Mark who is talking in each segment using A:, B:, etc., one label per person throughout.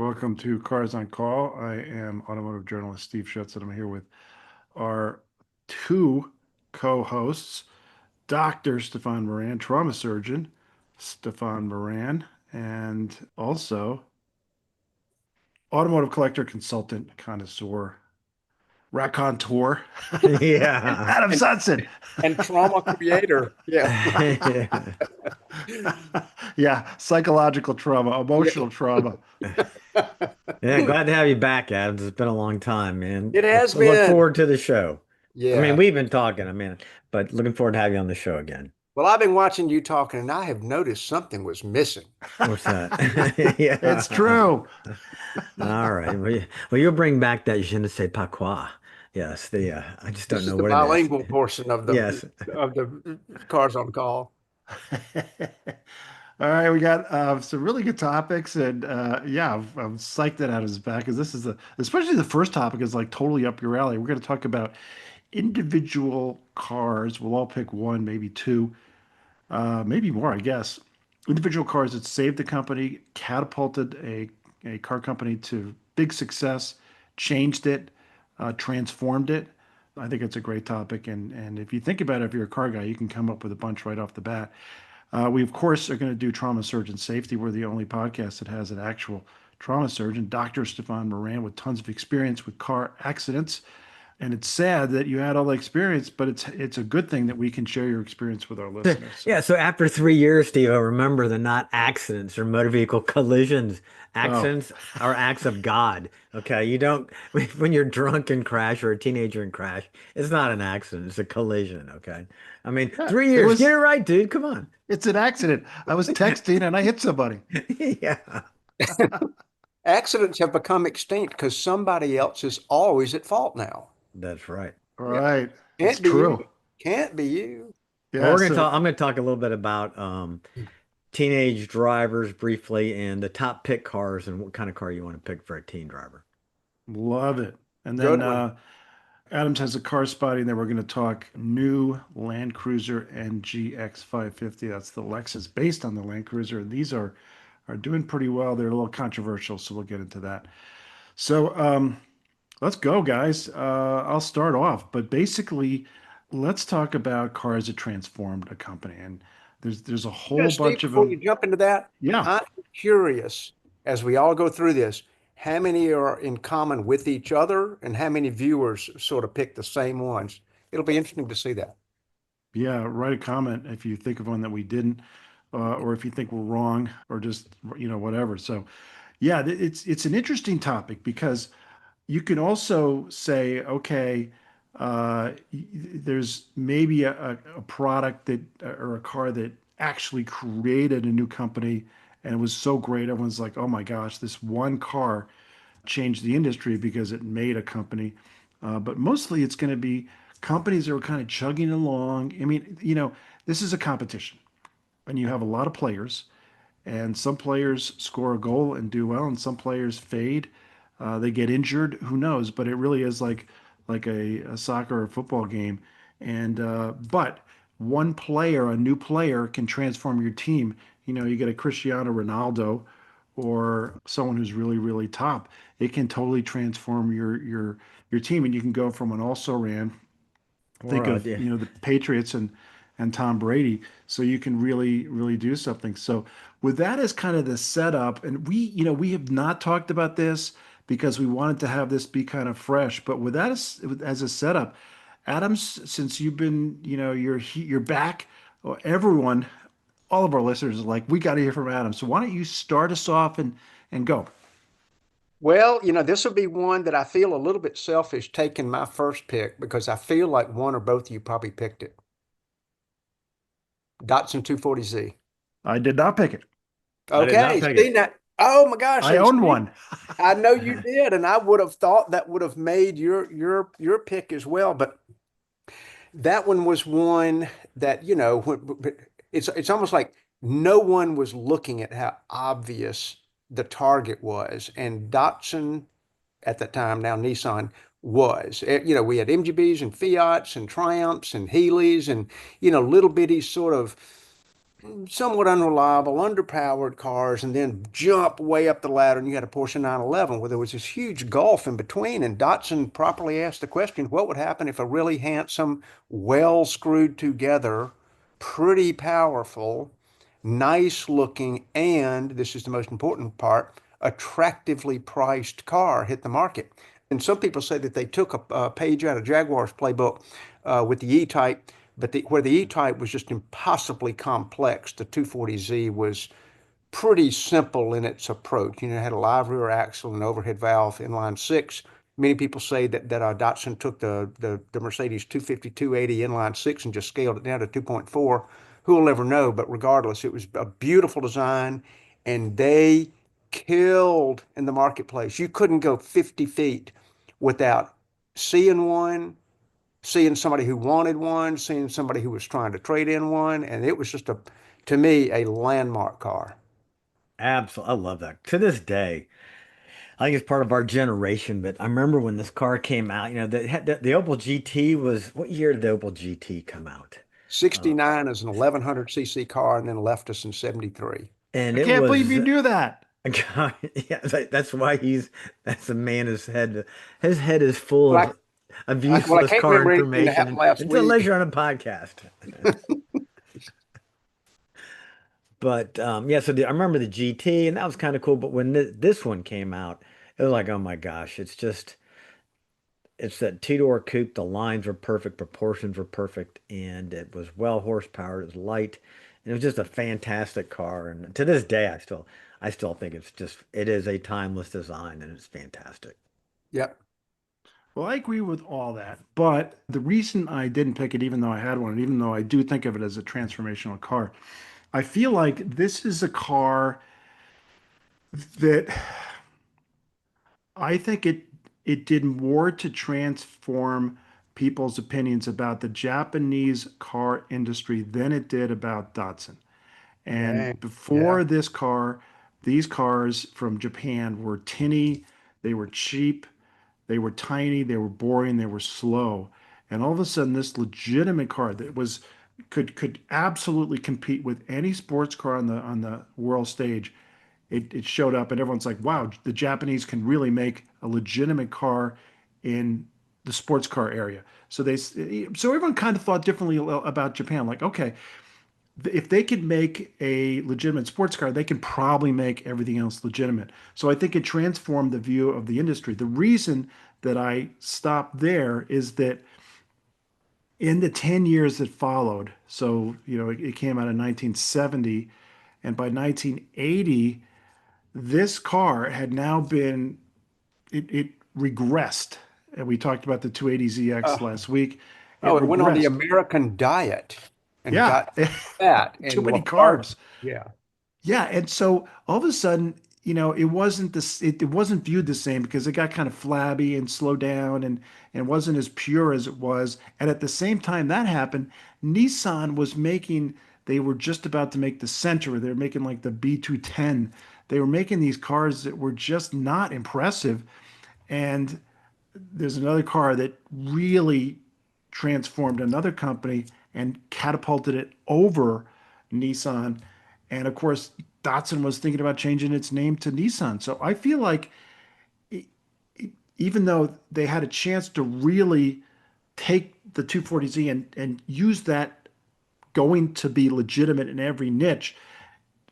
A: Welcome to Cars on Call. I am automotive journalist Steve Schutz, and I'm here with our two co-hosts, Dr. Stephan Moran, trauma surgeon Stephan Moran, and also automotive collector, consultant, connoisseur, raconteur,
B: Yeah.
A: Adam
C: and
A: Sutson.
C: and trauma creator. Yeah.
A: Yeah, psychological trauma,
C: Yeah.
A: emotional trauma.
B: Yeah, glad to have you back, Adams. It's been a long time, man.
C: It has
B: Look
C: been.
B: forward to the show. I mean,
C: Yeah.
B: we've been talking, but looking forward to having you on the show again.
C: Well, I've been watching you talking, and I have noticed something was missing.
B: What's that?
A: It's
B: Yeah.
A: true.
B: All right. Well, you'll bring back that je ne sais pas quoi. Yes, I just don't
C: This is
B: know
C: the
B: what it is.
C: bilingual portion of the
B: Yes.
C: of the cars on call.
A: All right, we got some really good topics, and yeah, I'm psyched that Adam's back because this is especially the first topic is like totally up your alley. We're going to talk about individual cars. We'll all pick one, maybe two, maybe more, I guess. Individual cars that saved the company, catapulted a car company to big success, changed it, transformed it. I think it's a great topic, and if you think about it, if you're a car guy, you can come up with a bunch right off the bat. We, of course, are going to do trauma surgeon safety. We're the only podcast that has an actual trauma surgeon, Dr. Stephan Moran, with tons of experience with car accidents. And it's sad that you had all the experience, but it's a good thing that we can share your experience with our listeners. So,
B: Yeah, so after 3 years, Steve, I remember they're not accidents or motor vehicle collisions.
A: oh,
B: Accidents are acts of God. Okay, you don't when you're drunk and crash or a teenager and crash, it's not an accident, it's a collision. Okay, I mean,
A: yeah,
B: three
A: it
B: years, get
A: was.
B: it right, dude. Come on.
A: It's an accident. I was texting and I hit somebody.
B: Yeah,
C: Accidents have become extinct because somebody else is always at fault now.
B: that's right.
A: All
C: Yeah.
A: right, it's
C: Can't be you.
A: true.
C: Can't be you.
B: Well,
A: Yeah.
B: we're gonna
A: So
B: talk. I'm gonna talk a little bit about teenage drivers briefly and the top pick cars and what kind of car you want to pick for a teen driver.
A: love it. And then
C: Good one.
A: Adams has a car spotting that we're going to talk new Land Cruiser NGX 550. That's the Lexus based on the Land Cruiser. And these are doing pretty well. They're a little controversial, so we'll get into that. So let's go, guys. I'll start off, but basically, let's talk about cars that transformed a company. And there's a whole
C: Steve,
A: bunch of
C: before you
A: them.
C: jump into that,
A: Yeah.
C: I'm curious as we all go through this, how many are in common with each other and how many viewers sort of pick the same ones? It'll be interesting to see that.
A: Yeah, write a comment if you think of one that we didn't, or if you think we're wrong, or just whatever. So, yeah, it's an interesting topic because you can also say, okay, there's maybe a product that or a car that actually created a new company and it was so great, everyone's like, oh my gosh, this one car changed the industry because it made a company. But mostly it's going to be companies that are kind of chugging along. I mean, this is a competition and you have a lot of players, and some players score a goal and do well, and some players fade. They get injured. Who knows? But it really is like a soccer or football game. And but one player, a new player, can transform your team. You get a Cristiano Ronaldo or someone who's really really top. It can totally transform your team, and you can go from an also ran.
B: Or
A: Think of
B: yeah.
A: the Patriots and Tom Brady. So you can really, really do something. So with that as kind of the setup, and we have not talked about this because we wanted to have this be kind of fresh. But with that as a setup, Adams, since you've been, you're back. Everyone, all of our listeners are like, we got to hear from Adam. So why don't you start us off and go?
C: Well, this will be one that I feel a little bit selfish taking my first pick because I feel like one or both of you probably picked it. Datsun 240Z.
A: I did not pick it.
B: I did not
C: Okay,
B: pick
C: see
B: it.
C: that. Oh my gosh,
A: I
C: and
A: own
C: Steve,
A: one.
C: I know you did, and I would have thought that would have made your pick as well, but that one was one that, it's almost like no one was looking at how obvious the target was, and Datsun at that time, now Nissan, was. We had MGBs and Fiats and Triumphs and Healey's and, little bitty sort of somewhat unreliable, underpowered cars, and then jump way up the ladder, and you had a Porsche 911 where there was this huge gulf in between. And Datsun properly asked the question, what would happen if a really handsome, well screwed together, pretty powerful, nice looking, and this is the most important part, attractively priced car hit the market? And some people say that they took a page out of Jaguar's playbook with the E-Type, but where the E-Type was just impossibly complex, the 240Z was pretty simple in its approach. You know, it had a live rear axle and overhead valve, inline six. Many people say that Datsun took the Mercedes 250, 280 inline six and just scaled it down to 2.4. Who will ever know? But regardless, it was a beautiful design, and they killed in the marketplace. You couldn't go 50 feet without seeing one, seeing somebody who wanted one, seeing somebody who was trying to trade in one, and it was just to me, a landmark car.
B: Absolutely. I love that. To this day, I think it's part of our generation, but I remember when this car came out, the Opel GT was, what year did the Opel GT come out? Uh,
C: 69 is an 1100cc car and then left us in 73.
B: and
A: I
B: it
A: can't believe
B: was,
A: you knew that.
B: yeah, that's why that's the man, his head is full
C: Well,
B: of
C: well, I
B: useless
C: can't
B: car
C: remember anything that happened
B: information
C: last
B: unless
C: week.
B: you're on a podcast. But yeah, so I remember the GT, and that was kind of cool. But when this one came out, it was like, oh my gosh, it's that two-door coupe. The lines were perfect, proportions were perfect, and it was well horsepower. It was light, and it was just a fantastic car. And to this day, I still think it is a timeless design, and it's fantastic.
C: Yep.
A: Well, I agree with all that, but the reason I didn't pick it, even though I had one, and even though I do think of it as a transformational car, I feel like this is a car that I think it did more to transform people's opinions about the Japanese car industry than it did about Datsun.
C: Yeah.
A: And
C: Yeah.
A: before this car, these cars from Japan were tinny, they were cheap, they were tiny, they were boring, they were slow. And all of a sudden, this legitimate car that was could absolutely compete with any sports car on the world stage, it showed up, and everyone's like, "Wow, the Japanese can really make a legitimate car in the sports car area." So everyone kind of thought differently about Japan. Like, okay, if they could make a legitimate sports car, they can probably make everything else legitimate. So I think it transformed the view of the industry. The reason that I stopped there is that in the 10 years that followed, so it came out in 1970, and by 1980, this car had now been it regressed. And we talked about the 280ZX
C: Uh,
A: last week. It
C: oh, it went on the
A: regressed.
C: American diet and
A: Yeah,
C: got fat
A: too
C: and
A: many
C: lethargic.
A: carbs.
C: Yeah.
A: Yeah, and so all of a sudden, it wasn't this it wasn't viewed the same because it got kind of flabby and slowed down and wasn't as pure as it was. And at the same time that happened, Nissan was making they were just about to make the Sentra. They were making like the B210. They were making these cars that were just not impressive. And there's another car that really transformed another company and catapulted it over Nissan. And of course, Datsun was thinking about changing its name to Nissan. So I feel like even though they had a chance to really take the 240Z and use that going to be legitimate in every niche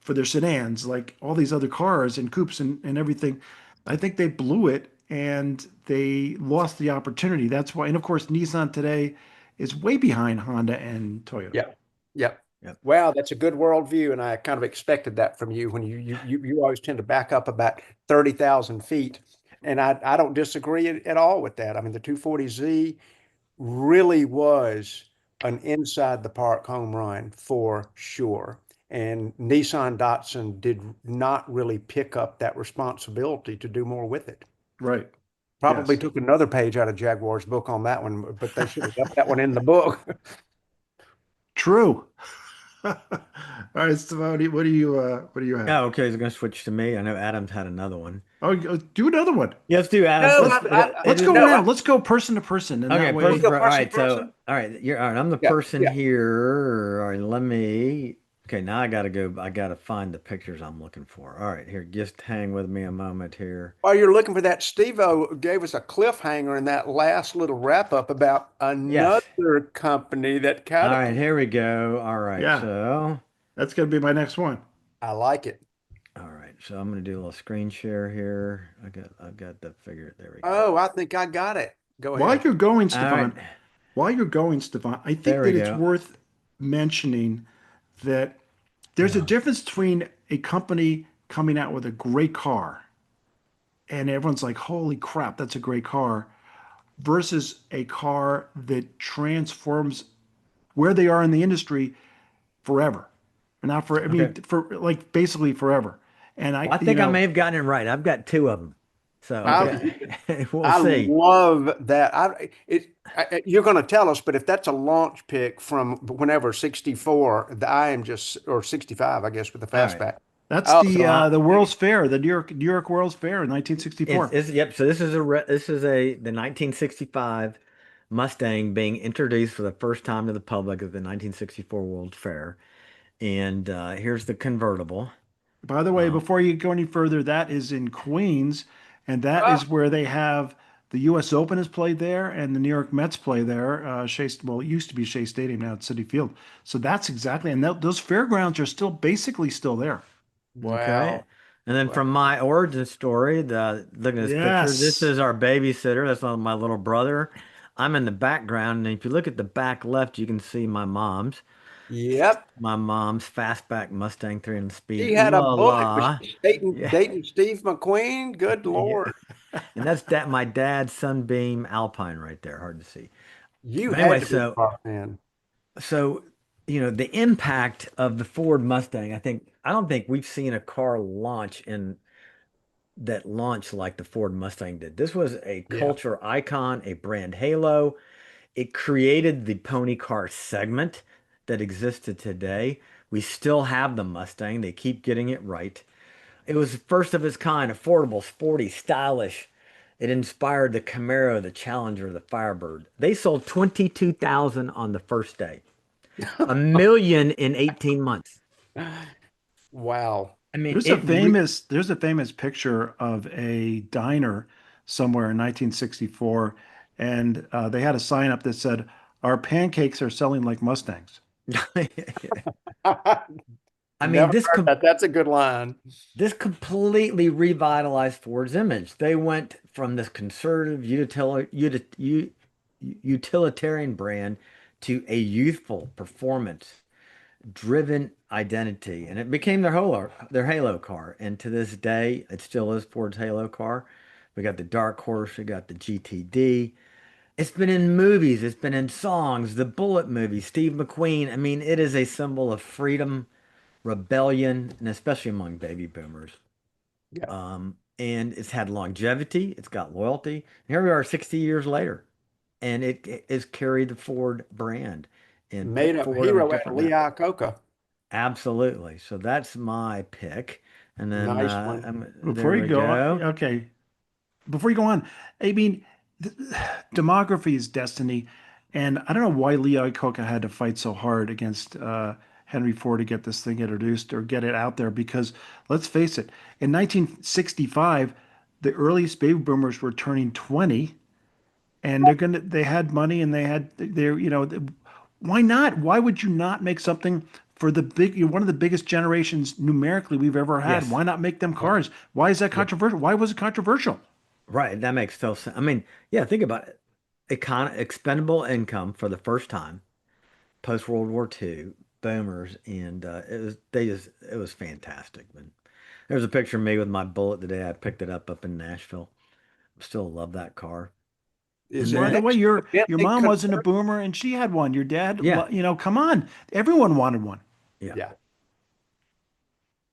A: for their sedans, like all these other cars and coupes and everything, I think they blew it and they lost the opportunity. That's why, and of course, Nissan today is way behind Honda and Toyota.
C: Yep. Yep.
B: Yep.
C: Wow, that's a good worldview, and I kind of expected that from you when you always tend to back up about 30,000 feet. And I don't disagree at all with that. I mean, the 240Z really was an inside the park home run for sure. And Nissan Datsun did not really pick up that responsibility to do more with it.
A: Right.
C: Probably
A: Yes.
C: took another page out of Jaguar's book on that one, but they should have left that one in the book.
A: True. All right, Stefan, what do you have?
B: Oh, okay, it's gonna switch to me. I know Adam's had another one.
A: Oh, do another one.
B: Yeah, let's do Adam's.
C: No,
A: Let's go
C: no,
A: around. Let's go person to person, and
B: Okay,
A: that
C: can we
A: way,
B: person.
C: go
B: All
C: person to
B: right, so
C: person?
B: all right, you're all right. I'm the
C: Yeah,
B: person
C: yeah.
B: here. All right, let me. Okay, now I gotta go. I gotta find the pictures I'm looking for. All right, here, just hang with me a moment here.
C: While you're looking for that, Steve-O gave us a cliffhanger in that last little wrap up about
B: Yes.
C: another company that
B: All right,
C: catapulted.
B: here we go. All right,
A: Yeah,
B: so
A: that's going to be my next one.
C: I like it.
B: I'm gonna do a little screen share here. I've got the figure. There we go.
C: Oh, I think I got it. Go
A: While
C: ahead.
A: you're going,
B: All right,
A: Stefan, while you're going, Stefan, I think
B: there we
A: that it's
B: go.
A: worth mentioning that there's a difference between a company coming out with a great car and everyone's like, holy crap, that's a great car, versus a car that transforms where they are in the industry forever. Not for, I
B: Okay.
A: mean, for like basically forever. And
B: Well, I
A: you
B: think I
A: know,
B: may have gotten it right. I've got two of them, so
C: I
A: okay.
B: we'll
C: I
B: see.
C: love that. You're going to tell us, but if that's a launch pick from whenever 64, I am just or 65, I guess, with the
B: All right.
C: fastback.
A: That's
C: Oh,
A: the World's Fair, the New York World's Fair in 1964.
B: Yep. So this is the 1965 Mustang being introduced for the first time to the public at the 1964 World's Fair, and here's the convertible.
A: By the way,
B: Um,
A: before you go any further, that is in Queens, and that
C: ah,
A: is where they have the U.S. Open is played there, and the New York Mets play there. Well, it used to be Shea Stadium, now it's Citi Field. So that's exactly, and those fairgrounds are still basically still there.
B: Okay.
C: wow.
B: And then
C: Wow.
B: from my origin story, the look at this picture. This
A: Yes.
B: is our babysitter. That's not my little brother. I'm in the background, and if you look at the back left, you can see
C: Yep.
B: my mom's fastback Mustang 300 speed.
C: She had a
B: La
C: bullet. Was
B: la.
C: she dating,
B: Yeah.
C: dating Steve McQueen? Good
B: Yeah.
C: Lord.
B: And that's that my dad's Sunbeam Alpine right there. Hard to see.
C: You
B: But anyway,
C: had to be a car fan.
B: so the impact of the Ford Mustang, I don't think we've seen a car launch in that launched like the Ford Mustang did. This was a
C: Yeah.
B: culture icon, a brand halo. It created the pony car segment that existed today. We still have the Mustang. They keep getting it right. It was the first of its kind, affordable, sporty, stylish. It inspired the Camaro, the Challenger, the Firebird. They sold 22,000 on the first day, a million in 18 months.
C: Wow.
B: I mean,
A: There's a famous picture of a diner somewhere in 1964, and they had a sign up that said, "Our pancakes are selling like Mustangs."
B: I mean,
C: Never heard that. That's a good line.
B: this completely revitalized Ford's image. They went from this conservative utilitarian brand to a youthful performance driven identity, and it became their halo car. And to this day, it still is Ford's halo car. We got the Dark Horse, we got the GTD. It's been in movies, it's been in songs, the Bullet movie, Steve McQueen. I mean, it is a symbol of freedom, rebellion, and especially among baby boomers.
C: Yeah.
B: And it's had longevity, it's got loyalty. Here we are 60 years later, and it has carried the Ford brand and
C: Made
B: put
C: a
B: Ford on a
C: hero out of
B: different
C: Lee
B: map.
C: Iacocca.
B: Absolutely. So that's my pick. And then
C: Nice one.
A: Before
B: there
A: you
B: we
A: go,
B: go.
A: okay, before you go on, I mean, th- demography is destiny, and I don't know why Lee Iacocca had to fight so hard against Henry Ford to get this thing introduced or get it out there. Because let's face it, in 1965, the earliest baby boomers were turning 20, and they had money and they're why not? Why would you not make something for the one of the biggest generations numerically we've ever had?
B: Yes.
A: Why not make them
C: Yeah.
A: cars? Why is that
C: Yeah.
A: controversial? Why was it controversial?
B: Right. That makes total sense. I mean, yeah, think about it. Expendable income for the first time post World War II, boomers, and it was fantastic. But there's a picture of me with my Bullet today. I picked it up in Nashville. Still love that car.
C: Is
B: And
C: it
A: By the
B: then
A: way,
C: next to a
A: your
C: Bentley
A: mom wasn't a
C: convertible?
A: boomer and she had one. Your dad,
B: yeah,
A: come on, everyone wanted one.
B: yeah.
C: Yeah.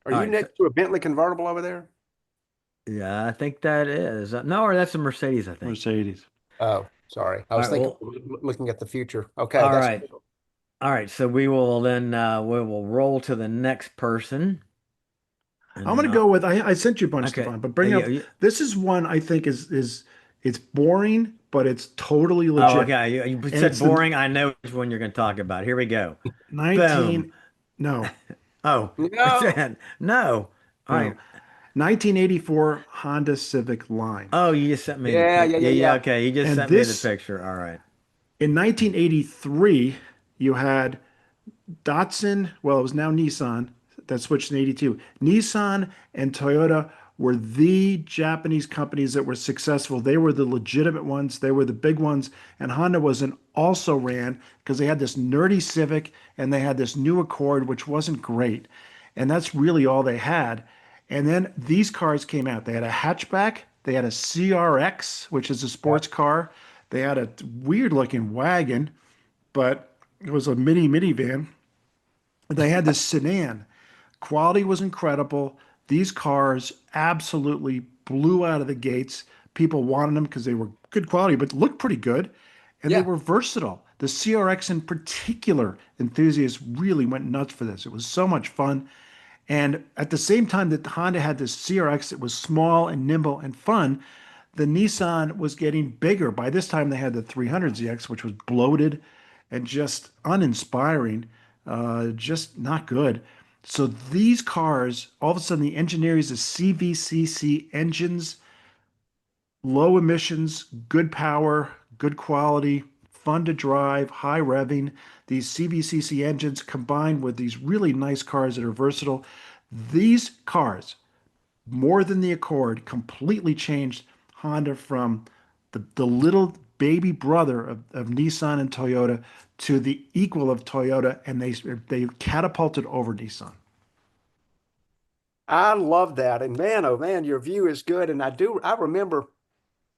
C: Are
B: All
C: you
B: right. So,
C: next to a Bentley convertible over there?
B: yeah, I think that is no, or that's a Mercedes, I think.
A: Mercedes.
C: Oh, sorry. I
B: All
C: was
B: right.
C: thinking,
B: Well,
C: looking at the future. Okay,
B: all
C: that's
B: right. All right, so we will then we will roll to the next person, and
A: I'm
B: then
A: gonna go
B: I'll
A: with I sent you a bunch,
B: okay.
A: Stefan, but bring up this is one I think is it's boring, but it's totally
B: Oh,
A: legit.
B: okay. You
A: And
B: said
A: it's the
B: boring. I know which one you're going to talk about. Here we go. Boom.
A: 19 no.
B: Oh,
C: No.
B: no. All
A: No.
B: right.
A: 1984 Honda Civic line.
B: Oh, you just sent me the
C: Yeah,
B: pic.
C: yeah,
B: Yeah,
C: yeah,
B: yeah.
C: yeah.
B: Okay, you just
A: And
B: sent me the
A: this,
B: picture. All right.
A: in 1983, you had Datsun, well, it was now Nissan that switched in 82. Nissan and Toyota were the Japanese companies that were successful. They were the legitimate ones, they were the big ones. And Honda was an also ran because they had this nerdy Civic and they had this new Accord, which wasn't great. And that's really all they had. And then these cars came out. They had a hatchback, they had a CRX, which is a
C: Yeah.
A: sports car, they had a weird looking wagon, but it was a minivan. They had this sedan. Quality was incredible. These cars absolutely blew out of the gates. People wanted them because they were good quality, but looked pretty good. And they
C: Yeah.
A: were versatile. The CRX in particular, enthusiasts really went nuts for this. It was so much fun. And at the same time that Honda had this CRX that was small and nimble and fun, the Nissan was getting bigger. By this time, they had the 300ZX, which was bloated and just uninspiring, just not good. So these cars, all of a sudden, the engineers of CVCC engines, low emissions, good power, good quality, fun to drive, high revving. These CVCC engines combined with these really nice cars that are versatile. These cars, more than the Accord, completely changed Honda from the little baby brother of Nissan and Toyota to the equal of Toyota, and they catapulted over Nissan.
C: I love that. And man, oh man, your view is good. And I remember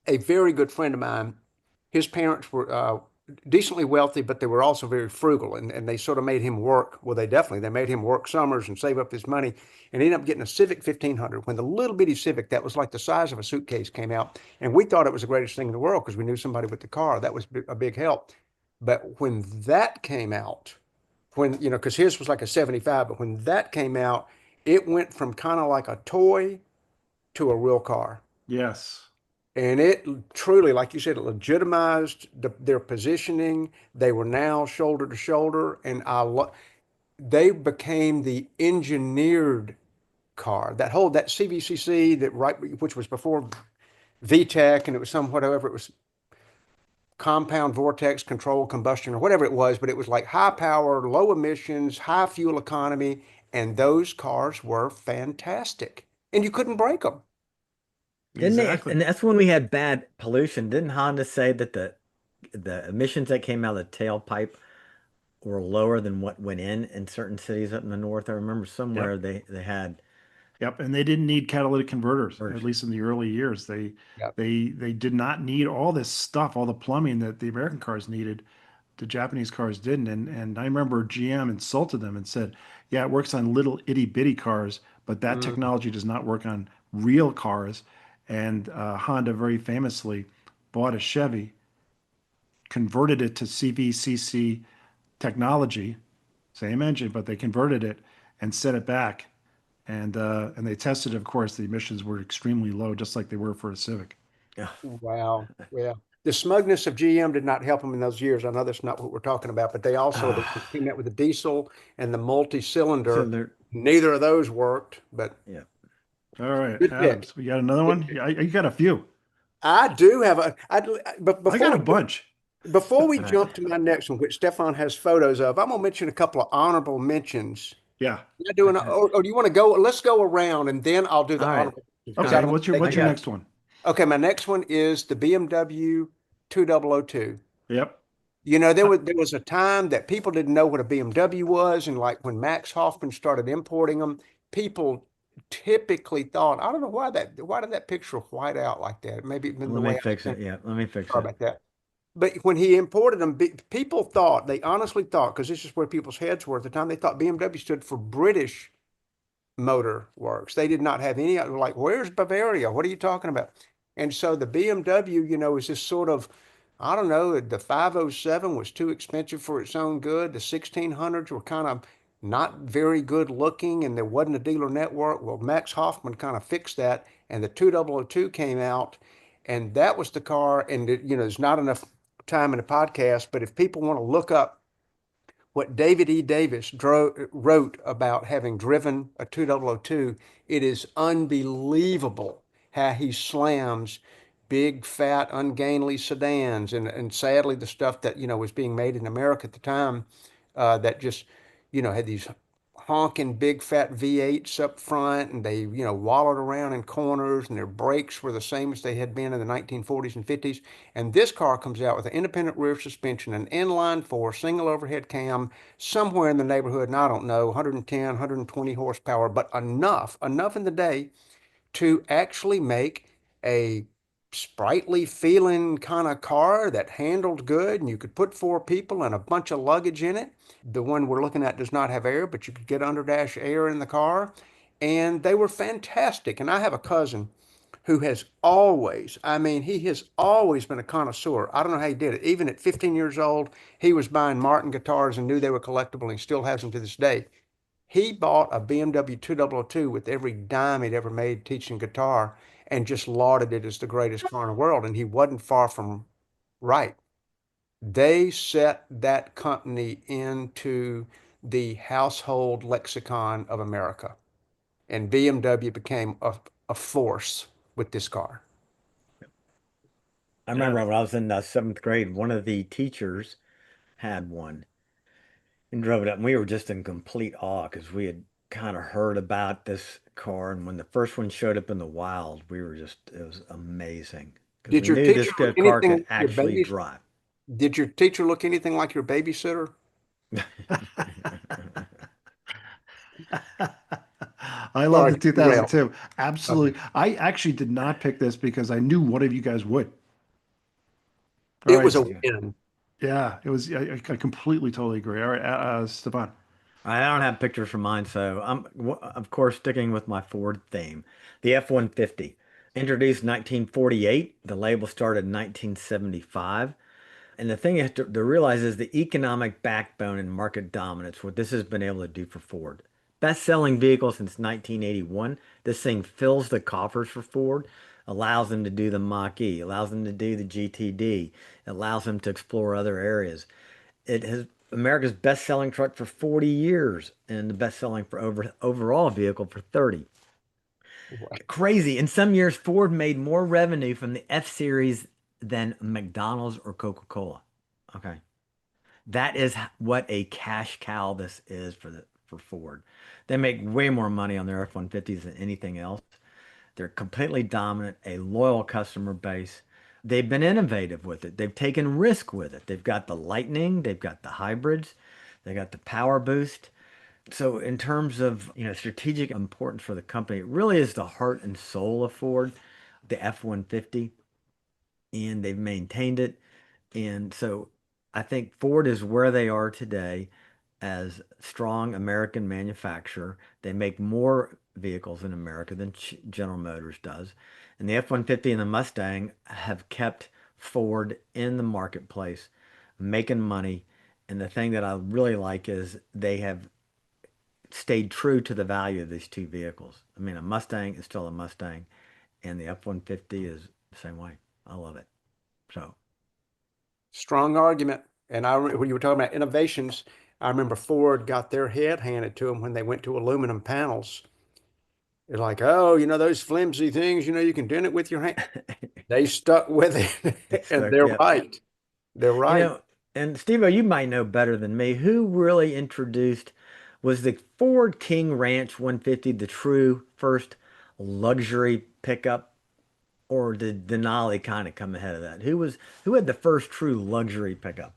C: a very good friend of mine, his parents were decently wealthy, but they were also very frugal, and they sort of made him work. Well, they made him work summers and save up his money, and ended up getting a Civic 1500. When the little bitty Civic that was like the size of a suitcase came out, and we thought it was the greatest thing in the world because we knew somebody with the car. That was a big help. But when that came out, because his was like a 75, but when that came out, it went from kind of like a toy to a real car.
A: Yes,
C: And it truly, like you said, it legitimized their positioning. They were now shoulder to shoulder, and they became the engineered car. That CVCC that which was before VTEC, and it was some whatever it was, compound vortex control combustion or whatever it was, but it was like high power, low emissions, high fuel economy, and those cars were fantastic, and you couldn't break them.
B: Didn't they?
A: exactly.
B: And that's when we had bad pollution. Didn't Honda say that the emissions that came out of the tailpipe were lower than what went in certain cities up in the north? I remember somewhere
A: Yep.
B: they had
A: Yep, and they didn't need catalytic converters, at
B: version.
A: least in the early years. They
C: Yeah.
A: they did not need all this stuff, all the plumbing that the American cars needed. The Japanese cars didn't. And I remember GM insulted them and said, "Yeah, it works on little itty bitty cars, but that
C: Mm.
A: technology does not work on real cars." And Honda very famously bought a Chevy, converted it to CVCC technology, same engine, but they converted it and set it back and they tested, of course, the emissions were extremely low, just like they were for a Civic.
C: Wow. Yeah. The smugness of GM did not help them in those years. I know that's not what we're talking about, but they
B: Ah,
C: came out with the diesel and the
B: so
C: multi-cylinder.
B: they're
C: Neither of those worked, but
B: yeah.
A: All right,
C: good pick.
A: Adams, we got another
C: Good
A: one.
C: pick.
A: Yeah, I got a few.
C: I do have but
A: I got a bunch.
C: before we
B: All right.
C: jump to my next one, which Stefan has photos of, I'm gonna mention a couple of honorable mentions.
A: Yeah.
C: Am I doing,
B: Okay.
C: or do you want to go? Let's go around and then I'll do the
B: All right.
C: honorable mentions
B: All
C: because I
A: Okay.
C: don't
B: right.
C: want to take
B: I
A: What's
C: your
A: your
C: thunder.
B: got
A: next one?
C: Okay, my next one is the BMW 2002.
A: Yep.
C: There
A: Uh,
C: was a time that people didn't know what a BMW was, and like when Max Hoffman started importing them, people typically thought, I don't know why did that picture white out like that? Maybe it's been the
B: Let me
C: way I
B: fix it.
C: think.
B: Yeah, let me fix
C: Sorry
B: it.
C: about that. But when he imported them, people thought, they honestly thought, because this is where people's heads were at the time, they thought BMW stood for British Motor Works. They did not have any, like, where's Bavaria? What are you talking about? And so the BMW, is this sort of, I don't know, the 507 was too expensive for its own good. The 1600s were kind of not very good looking, and there wasn't a dealer network. Well, Max Hoffman kind of fixed that, and the 2002 came out, and that was the car. And, there's not enough time in the podcast, but if people want to look up what David E. Davis wrote about having driven a 2002, it is unbelievable how he slams big, fat, ungainly sedans and sadly the stuff that, was being made in America at the time that just, had these honking big fat V8s up front and they, wallowed around in corners and their brakes were the same as they had been in the 1940s and 50s. And this car comes out with an independent rear suspension, an inline four, single overhead cam, somewhere in the neighborhood, and I don't know, 110, 120 horsepower, but enough in the day to actually make a sprightly feeling kind of car that handled good and you could put four people and a bunch of luggage in it. The one we're looking at does not have air, but you could get under dash air in the car. And they were fantastic. And I have a cousin who has always, I mean, he has always been a connoisseur. I don't know how he did it. Even at 15 years old, he was buying Martin guitars and knew they were collectible, and he still has them to this day. He bought a BMW 2002 with every dime he'd ever made teaching guitar and just lauded it as the greatest car in the world. And he wasn't far from right. They set that company into the household lexicon of America. And BMW became a force with this car.
B: I
A: Yeah.
B: remember when I was in seventh grade, one of the teachers had one and drove it up, and we were just in complete awe because we had kind of heard about this car, and when the first one showed up in the wild, we were just, it was amazing because
C: Did
B: we
C: your
B: knew
C: teacher
B: this
C: look
B: car
C: anything
B: could
C: like your
B: actually
C: baby?
B: drive.
C: Did your teacher look anything like your babysitter?
A: I love
C: Sorry
A: the
C: to derail.
A: 2002.
C: Okay.
A: Absolutely. I actually did not pick this because I knew one of you guys would. All
C: It
A: right.
C: was a win.
A: Yeah, it was. I completely, totally agree. All right, Stefan.
B: I don't have pictures from mine, so of course sticking with my Ford theme. The F-150, introduced 1948. The label started in 1975. And the thing you have to realize is the economic backbone and market dominance, what this has been able to do for Ford. Best-selling vehicle since 1981. This thing fills the coffers for Ford, allows them to do the Mach-E, allows them to do the GTD, allows them to explore other areas. It has America's best-selling truck for 40 years and the best-selling for overall vehicle for 30.
C: Right.
B: Crazy. In some years, Ford made more revenue from the F Series than McDonald's or Coca-Cola. Okay. That is what a cash cow this is for Ford. They make way more money on their F-150s than anything else. They're completely dominant, a loyal customer base. They've been innovative with it. They've taken risk with it. They've got the Lightning, they've got the hybrids, they got the power boost. So in terms of, strategic importance for the company, it really is the heart and soul of Ford, the F-150, and they've maintained it. And so I think Ford is where they are today as strong American manufacturer. They make more vehicles in America than General Motors does. And the F-150 and the Mustang have kept Ford in the marketplace, making money. And the thing that I really like is they have stayed true to the value of these two vehicles. I mean, a Mustang is still a Mustang, and the F-150 is the same way. I love it. So,
C: Strong argument. And when you were talking about innovations, I remember Ford got their head handed to them when they went to aluminum panels. They're like, oh, those flimsy things, you can dent it with your hand. They stuck with
B: they
C: it, and
B: stuck,
C: they're
B: yep.
C: right. They're
B: You
C: right.
B: know, and Steve, you might know better than me. Who really introduced was the Ford King Ranch 150 the true first luxury pickup, or did Denali kind of come ahead of that? Who had the first true luxury pickup?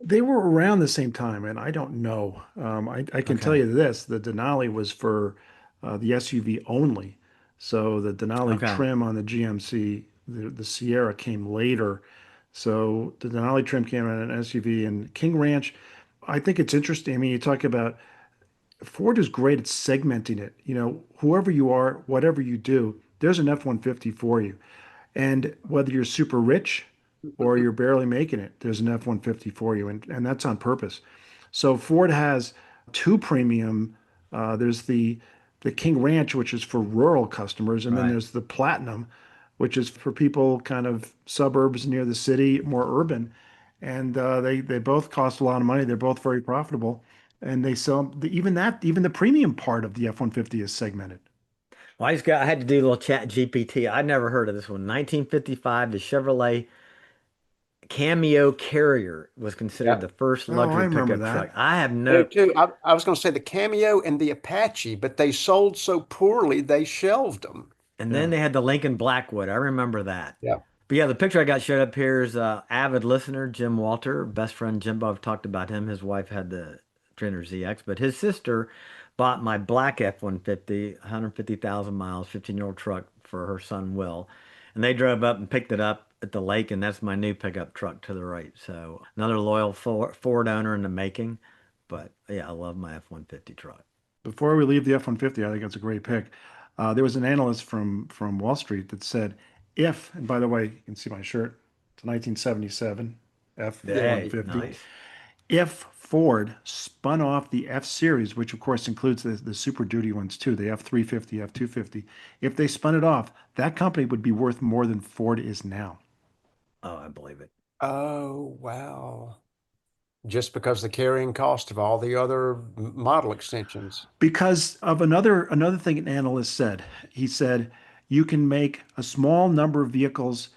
A: They were around the same time, and I don't know. I can tell
B: Okay.
A: you this: the Denali was for the SUV only. So the Denali
B: Okay.
A: trim on the GMC, the Sierra came later. So the Denali trim came in an SUV, and King Ranch. I think it's interesting. I mean, you talk about Ford is great at segmenting it. Whoever you are, whatever you do, there's an F-150 for you. And whether you're super rich or you're barely making it, there's an F-150 for you. And that's on purpose. So Ford has two premium. There's the King Ranch, which is for rural customers, and then
B: Right.
A: there's the Platinum, which is for people kind of suburbs near the city, more urban. and they both cost a lot of money. They're both very profitable, and they sell even the premium part of the F-150 is segmented.
B: Well, I had to do a little chat GPT. I'd never heard of this one. 1955, the Chevrolet Cameo Carrier was considered
C: Yeah.
B: the first
A: Oh, I
B: luxury
A: remember
B: pickup truck.
A: that.
B: I have
C: Me
B: no,
C: too. I was going to say the Cameo and the Apache, but they sold so poorly they shelved them.
B: and then
A: Yeah.
B: they had the Lincoln Blackwood. I remember that.
C: Yeah.
B: But yeah, the picture I got showed up here is avid listener Jim Walter, best friend Jimbo. I've talked about him. His wife had the 300ZX, but his sister bought my black F-150, 150,000 miles, 15-year-old truck for her son Will. And they drove up and picked it up at the lake, and that's my new pickup truck to the right. So another loyal Ford owner in the making. But yeah, I love my F-150 truck.
A: Before we leave the F-150, I think it's a great pick. There was an analyst from Wall Street that said, if, and by the way, you can see my shirt, it's a 1977
C: Yeah.
B: Hey,
A: F-150.
B: nice.
A: If Ford spun off the F series, which of course includes the Super Duty ones too, the F-350, F-250, if they spun it off, that company would be worth more than Ford is now.
B: Oh, I believe it.
C: Oh, wow. Just because the carrying cost of all the other model extensions.
A: Because of another thing an analyst said. He said you can make a small number of vehicles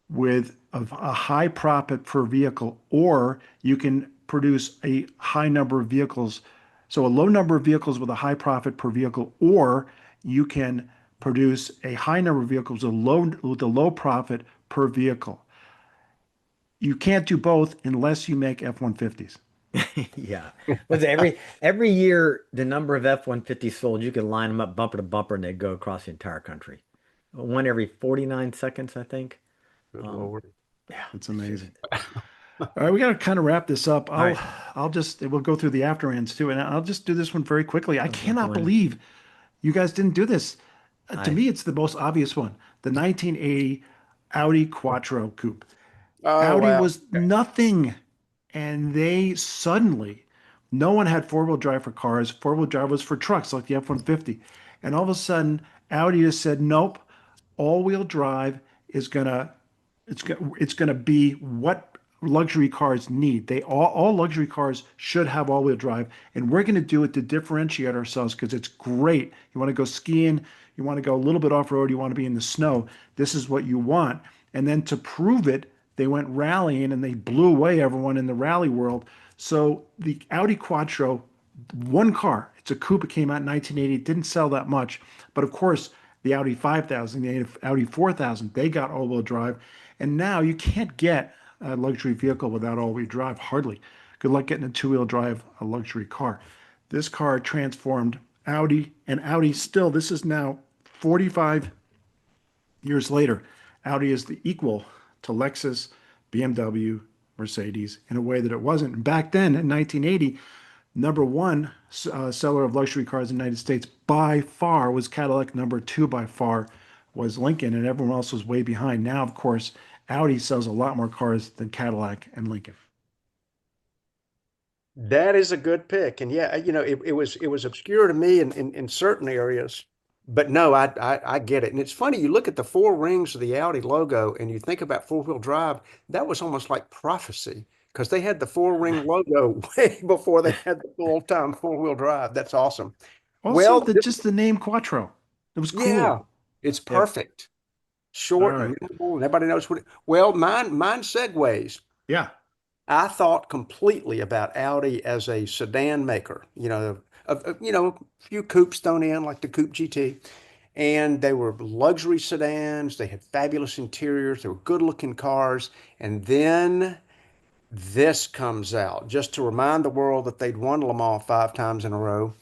A: with a high profit per vehicle, or you can produce a high number of vehicles, so a low number of vehicles with a high profit per vehicle, or you can produce a high number of vehicles with a low profit per vehicle. You can't do both unless you make F-150s.
B: Yeah. Was it every year the number of F-150 sold, you could line them up bumper to bumper and they'd go across the entire country. One every 49 seconds, I think.
C: Good
B: Um,
C: Lord.
B: yeah,
A: It's
B: it's just
A: amazing. All right, we got to kind of wrap this up.
B: all right.
A: I'll just we'll go through the after ends too, and I'll just do this one very quickly. I
B: I'll jump
A: cannot
B: in.
A: believe you guys didn't do this. To
B: I
A: me, it's the most obvious one. The 1980 Audi Quattro Coupe.
C: Oh,
A: Audi
C: wow.
A: was nothing, and they suddenly, no one had four-wheel drive for cars. Four-wheel drive was for trucks like the F-150. And all of a sudden, Audi just said, nope, all-wheel drive is gonna it's gonna be what luxury cars need. All luxury cars should have all-wheel drive, and we're gonna do it to differentiate ourselves because it's great. You want to go skiing, you want to go a little bit off-road, you want to be in the snow. This is what you want. And then to prove it, they went rallying and they blew away everyone in the rally world. So the Audi Quattro, one car, it's a coupe. It came out in 1980. It didn't sell that much, but of course the Audi 5000, the Audi 4000, they got all-wheel drive, and now you can't get a luxury vehicle without all-wheel drive. Hardly. Good luck getting a two-wheel drive a luxury car. This car transformed Audi, and Audi still. This is now 45 years later. Audi is the equal to Lexus, BMW, Mercedes in a way that it wasn't. And back then in 1980, number one seller of luxury cars in the United States by far was Cadillac. Number two by far was Lincoln, and everyone else was way behind. Now, of course, Audi sells a lot more cars than Cadillac and Lincoln.
C: That is a good pick. And yeah, it was obscure to me in certain areas. But no, I get it. And it's funny, you look at the four rings of the Audi logo and you think about four-wheel drive, that was almost like prophecy because they had the four-ring logo way before they had the full-time four-wheel drive. That's awesome.
A: Also,
C: Well,
A: the just the name Quattro. It was
C: yeah,
A: cool.
C: it's
B: Yep.
C: perfect.
A: All
C: Short and
A: right.
C: memorable, and everybody knows what well, mine segues.
A: Yeah.
C: I thought completely about Audi as a sedan maker. A few coupes thrown in like the Coupe GT, and they were luxury sedans. They had fabulous interiors. They were good-looking cars, and then this comes out just to remind the world that they'd won Le Mans 5 times in a row.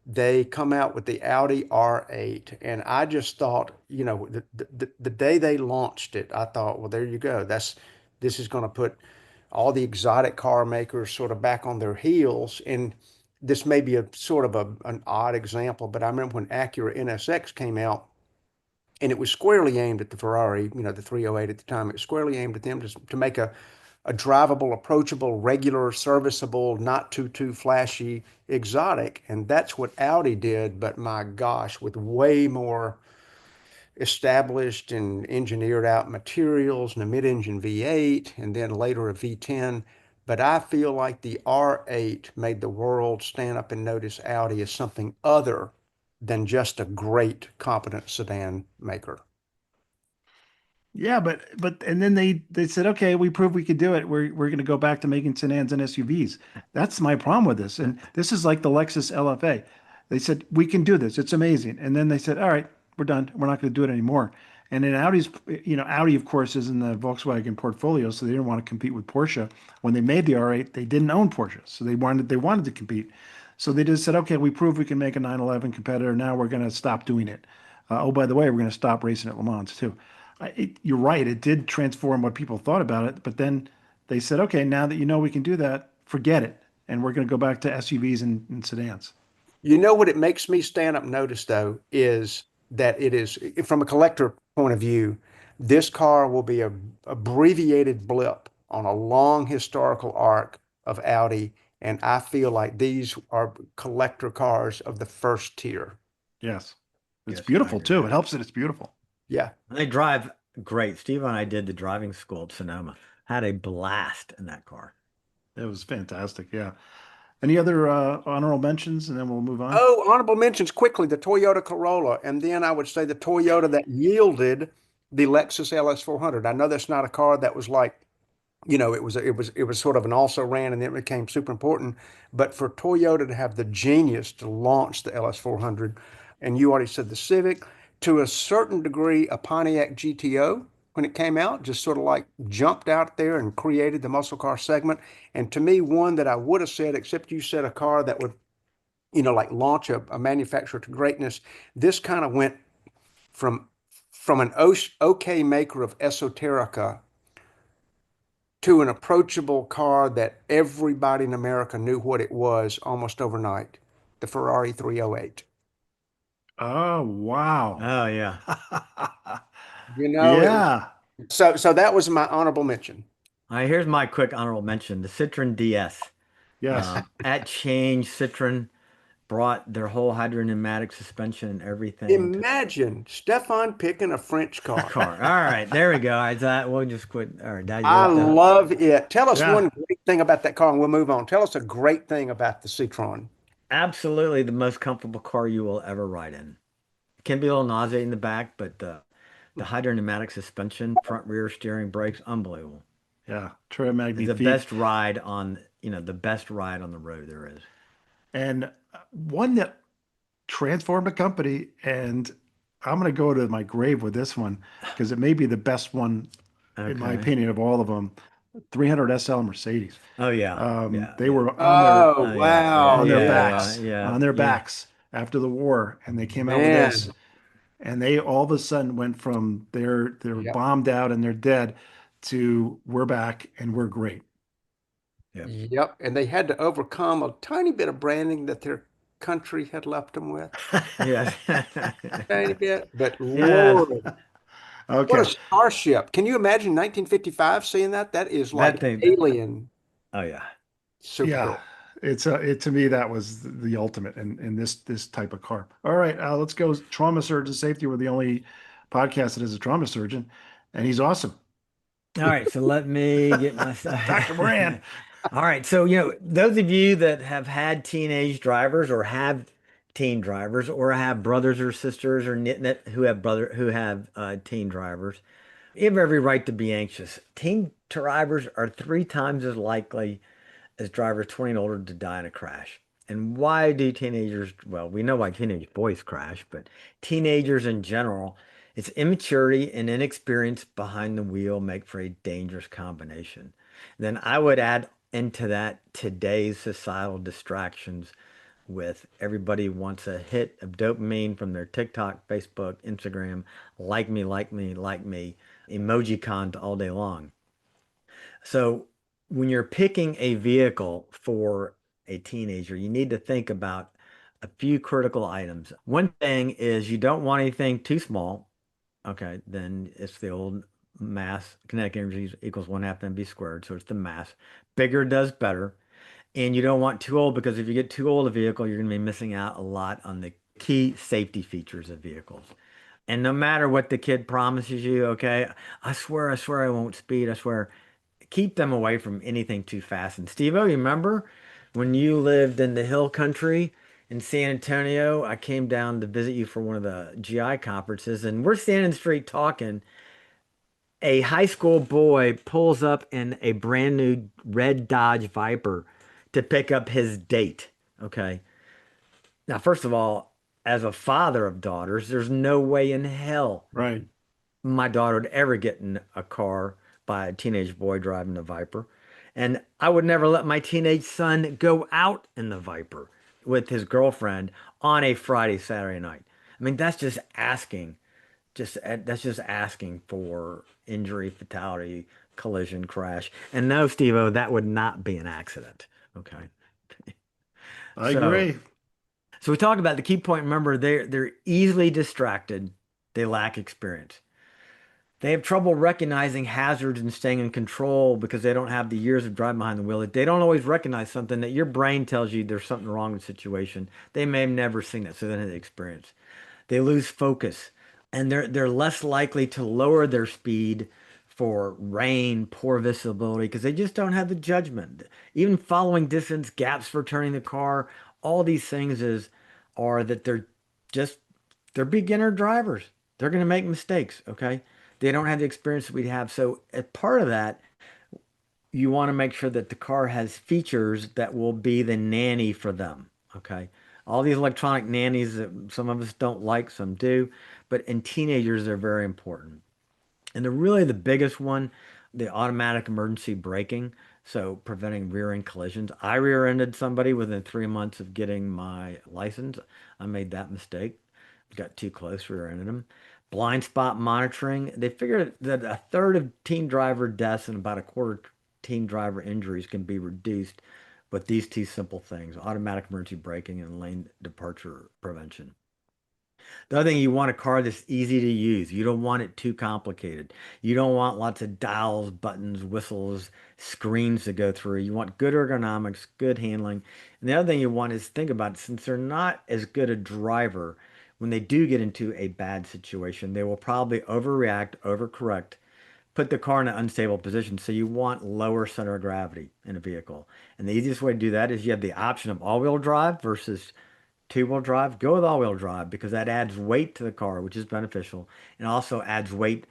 C: They come out with the Audi R8, and I just thought, the day they launched it, I thought, well, there you go. This is going to put all the exotic car makers sort of back on their heels. And this may be a sort of an odd example, but I remember when Acura NSX came out, and it was squarely aimed at the Ferrari, the 308 at the time. It was squarely aimed at them to make a drivable, approachable, regular, serviceable, not too flashy exotic. And that's what Audi did. But my gosh, with way more established and engineered out materials and a mid-engine V8 and then later a V10. But I feel like the R8 made the world stand up and notice Audi as something other than just a great, competent sedan maker.
A: Yeah, but and then they said, okay, we proved we could do it. We're going to go back to making sedans and SUVs. That's my problem with this. And this is like the Lexus LFA. They said we can do this. It's amazing. And then they said, all right, we're done. We're not going to do it anymore. And in Audi's, Audi of course is in the Volkswagen portfolio, so they didn't want to compete with Porsche. When they made the R8, they didn't own Porsche, so they wanted to compete. So they just said, okay, we proved we can make a 911 competitor. Now we're going to stop doing it. Oh, by the way, we're going to stop racing at Le Mans too. You're right. It did transform what people thought about it, but then they said, okay, now that you know we can do that, forget it, and we're going to go back to SUVs and sedans.
C: You know what it makes me stand up and notice though is that it is from a collector point of view, this car will be a abbreviated blip on a long historical arc of Audi, and I feel like these are collector cars of the first tier.
A: Yes, it's
B: Yes, I
A: beautiful
B: agree.
A: too. It helps that it's beautiful.
C: Yeah.
B: And they drive great. Steve and I did the driving school at Sonoma. Had a blast in that car.
A: It was fantastic. Yeah. Any other honorable mentions, and then we'll move on.
C: Oh, honorable mentions quickly, the Toyota Corolla, and then I would say the Toyota that yielded the Lexus LS400. I know that's not a car that was like, it was sort of an also ran and then it became super important. But for Toyota to have the genius to launch the LS400, and you already said the Civic, to a certain degree, a Pontiac GTO when it came out, just sort of like jumped out there and created the muscle car segment. And to me, one that I would have said, except you said a car that would, like launch a manufacturer to greatness, this kind of went from an okay maker of esoterica to an approachable car that everybody in America knew what it was almost overnight, the Ferrari 308.
A: Oh, wow.
B: Oh yeah.
C: It was
A: Yeah.
C: so that was my honorable mention.
B: All right, here's my quick honorable mention. The Citroen DS.
A: Yes.
B: At change, Citroen brought their whole hydropneumatic suspension and everything to
C: Imagine Stefan picking a French
B: a
C: car.
B: car. All right, there we go. I thought we'll just quit. All right, now you
C: I
B: wrote that.
C: love it. Tell us
A: Yeah.
C: one great thing about that car and we'll move on. Tell us a great thing about the Citroen.
B: Absolutely the most comfortable car you will ever ride in. It can be a little nauseating in the back, but the hydropneumatic suspension, front rear steering brakes, unbelievable.
A: Yeah. Troy Magny
B: The
A: feet.
B: best ride on, the best ride on the road there is.
A: And one that transformed a company. And I'm going to go to my grave with this one because it may be the best one, in my
B: Okay.
A: opinion, of all of them. 300 SL Mercedes.
B: Oh yeah. Yeah,
A: They
B: yeah.
A: were
C: Oh,
B: Oh yeah, yeah,
C: wow.
A: on their
B: yeah,
C: Yeah.
A: backs,
B: yeah,
A: on their
B: yeah.
A: backs after the war, and they came out with this,
C: Man.
A: and they all of a sudden went from they're
C: Yep.
A: bombed out and they're dead to we're back and we're great.
B: Yep.
C: Yep. And they had to overcome a tiny bit of branding that their country had left them with.
B: Yes.
C: Tiny bit. But
B: Yes.
C: Lord, what a
A: Okay.
C: starship. Can you imagine 1955 seeing that? That is
B: That
C: like
B: thing.
C: alien
B: Oh yeah.
A: Yeah.
C: supergirl.
A: It to me that was the ultimate in this type of car. All right, let's go. Trauma surgeon safety. We're the only podcast that has a trauma surgeon, and he's awesome.
B: All right, so let me get my
A: Dr. Moran.
B: All right, so those of you that have had teenage drivers or have teen drivers or have brothers or sisters or who have teen drivers, you have every right to be anxious. Teen drivers are 3 times as likely as drivers 20 and older to die in a crash. And why do teenagers, well, we know why teenage boys crash, but teenagers in general, it's immaturity and inexperience behind the wheel make for a dangerous combination. Then I would add into that today's societal distractions with everybody wants a hit of dopamine from their TikTok, Facebook, Instagram, like me, like me, like me, emoji content all day long. So when you're picking a vehicle for a teenager, you need to think about a few critical items. One thing is you don't want anything too small. Okay, then it's the old mass, kinetic energy equals 1/2 mv squared. So it's the mass. Bigger does better. And you don't want too old because if you get too old a vehicle, you're going to be missing out a lot on the key safety features of vehicles. And no matter what the kid promises you, okay, I swear I won't speed. I swear, keep them away from anything too fast. And Steve-O, you remember when you lived in the hill country in San Antonio? I came down to visit you for one of the GI conferences, and we're standing in the street talking. A high school boy pulls up in a brand new red Dodge Viper to pick up his date. Okay. Now, first of all, as a father of daughters, there's no way in hell
A: Right.
B: my daughter would ever get in a car by a teenage boy driving a Viper. And I would never let my teenage son go out in the Viper with his girlfriend on a Friday, Saturday night. I mean, that's just asking, that's just asking for injury, fatality, collision, crash. And no, Steve-O, that would not be an accident. Okay.
A: I
B: So,
A: agree.
B: so we talked about the key point. Remember, they're easily distracted. They lack experience. They have trouble recognizing hazards and staying in control because they don't have the years of driving behind the wheel. They don't always recognize something that your brain tells you there's something wrong with the situation. They may have never seen it, so they don't have the experience. They lose focus, and they're less likely to lower their speed for rain, poor visibility, because they just don't have the judgment. Even following distance, gaps for turning the car, all these things are that just they're beginner drivers. They're going to make mistakes, okay? They don't have the experience that we have. So as part of that, you want to make sure that the car has features that will be the nanny for them, okay? All these electronic nannies that some of us don't like, some do, but in teenagers, they're very important. And really the biggest one, the automatic emergency braking, so preventing rear-end collisions. I rear-ended somebody within 3 months of getting my license. I made that mistake. Got too close, rear-ended them. Blind spot monitoring. They figured that a third of teen driver deaths and about a quarter of teen driver injuries can be reduced with these two simple things: automatic emergency braking and lane departure prevention. The other thing, you want a car that's easy to use. You don't want it too complicated. You don't want lots of dials, buttons, whistles, screens to go through. You want good ergonomics, good handling. And the other thing you want is, think about it, since they're not as good a driver, when they do get into a bad situation, they will probably overreact, overcorrect, put the car in an unstable position. So you want lower center of gravity in a vehicle. And the easiest way to do that is you have the option of all-wheel drive versus two-wheel drive. Go with all-wheel drive because that adds weight to the car, which is beneficial, and also adds weight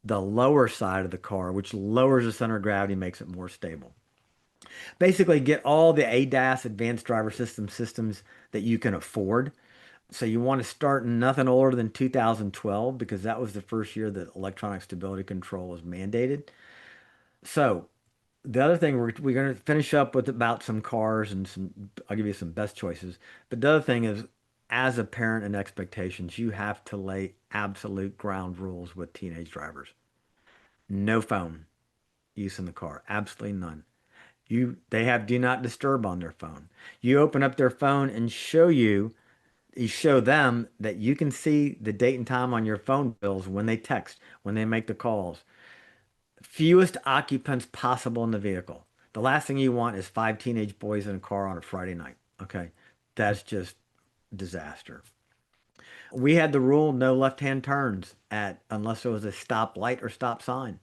B: the lower side of the car, which lowers the center of gravity, makes it more stable. Basically, get all the ADAS, advanced driver system systems that you can afford. So you want to start nothing older than 2012 because that was the first year that electronic stability control was mandated. So the other thing we're going to finish up with about some cars and some, I'll give you some best choices. But the other thing is, as a parent and expectations, you have to lay absolute ground rules with teenage drivers. No phone use in the car, absolutely none. They have do not disturb on their phone. You open up their phone and you show them that you can see the date and time on your phone bills when they text, when they make the calls. Fewest occupants possible in the vehicle. The last thing you want is five teenage boys in a car on a Friday night. Okay. That's just disaster. We had the rule no left-hand turns at unless there was a stop light or stop sign.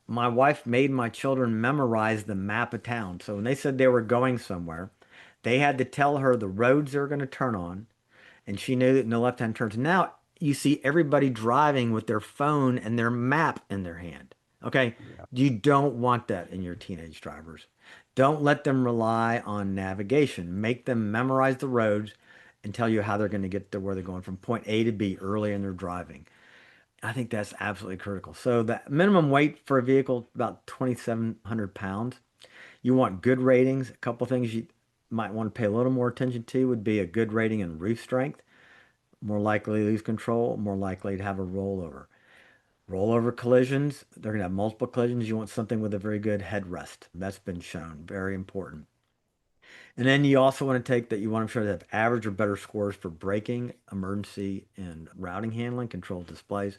B: My wife made my children memorize the map of town. So when they said they were going somewhere, they had to tell her the roads they were going to turn on, and she knew that no left-hand turns. Now you see everybody driving with their phone and their map in their hand. Okay,
C: Yeah.
B: you don't want that in your teenage drivers. Don't let them rely on navigation. Make them memorize the roads and tell you how they're going to get to where they're going from point A to B early in their driving. I think that's absolutely critical. So the minimum weight for a vehicle about 2,700 pounds. You want good ratings. A couple things you might want to pay a little more attention to would be a good rating in roof strength. More likely to lose control, more likely to have a rollover. Rollover collisions, they're going to have multiple collisions. You want something with a very good headrest. That's been shown, very important. And then you also want to take that, you want to make sure they have average or better scores for braking, emergency, and routing handling, control displays.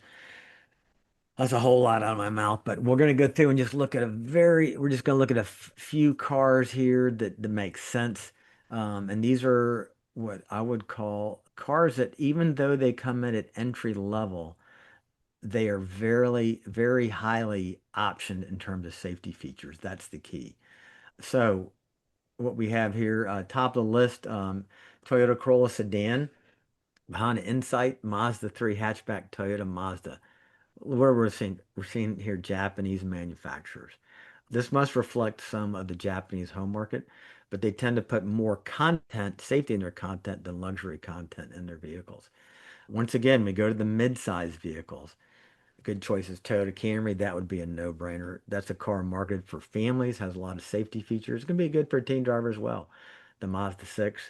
B: That's a whole lot out of my mouth, but we're going to go through and just look at we're just going to look at a few cars here that make sense. And these are what I would call cars that even though they come in at entry level, they are very, very highly optioned in terms of safety features. That's the key. So what we have here, top of the list, Toyota Corolla sedan, Honda Insight, Mazda 3 hatchback, Toyota Mazda. Where we're seeing here Japanese manufacturers. This must reflect some of the Japanese home market, but they tend to put more content, safety in their content than luxury content in their vehicles. Once again, we go to the mid-sized vehicles. Good choices. Toyota Camry, that would be a no-brainer. That's a car marketed for families, has a lot of safety features. It's going to be good for a teen driver as well. The Mazda 6.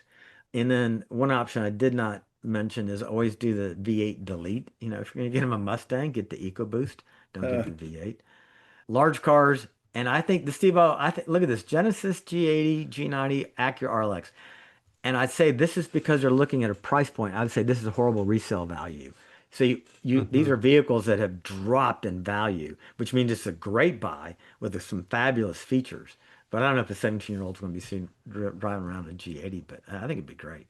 B: And then one option I did not mention is always do the V8 delete. You know, if you're going to get them a Mustang, get the EcoBoost. Don't get
A: Uh,
B: the V8. Large cars, and I think the Steve-O, I think look at this Genesis G80, G90, Acura RLX. And I'd say this is because they're looking at a price point. I'd say this is a horrible resale value. So these
C: Mhm.
B: are vehicles that have dropped in value, which means it's a great buy with some fabulous features. But I don't know if a 17-year-old's going to be seen driving around a G80, but I think it'd be great.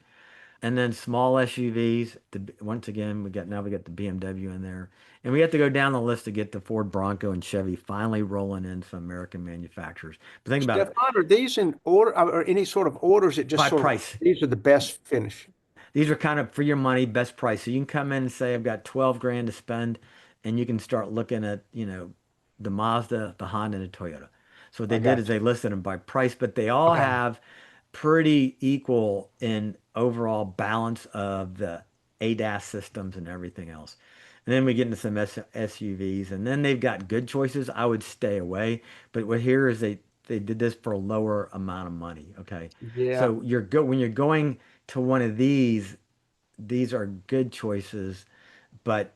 B: And then small SUVs. Once again, we got the BMW in there, and we have to go down the list to get the Ford Bronco and Chevy finally rolling in some American manufacturers. But think about it,
C: Stefan, are these in order or any sort of orders? It just
B: by
C: sort of
B: price.
C: these are the best finish.
B: These are kind of for your money, best price. So you can come in and say, I've got 12 grand to spend, and you can start looking at, the Mazda, the Honda, and the Toyota. So what they
C: I
B: did
C: got
B: is they listed them by price, but they all
C: you. Okay.
B: have pretty equal in overall balance of the ADAS systems and everything else. And then we get into some SUVs, and then they've got good choices. I would stay away. But what here is they did this for a lower amount of money. Okay.
C: Yeah.
B: So when you're going to one of these are good choices, but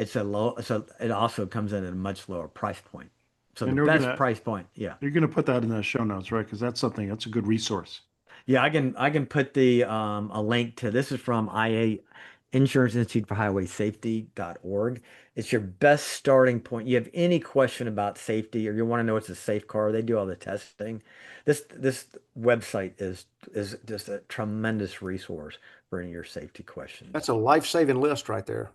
B: so it also comes in at a much lower price point. So the
A: and we're
B: best
A: gonna
B: price point, yeah.
A: you're gonna put that in the show notes, right? Because that's a good resource.
B: Yeah, I can put the a link to this is from IA Insurance Institute for Highway Safety.org. It's your best starting point. You have any question about safety or you want to know it's a safe car, they do all the testing. This website is just a tremendous resource for any of your safety questions.
C: That's a life-saving list right there.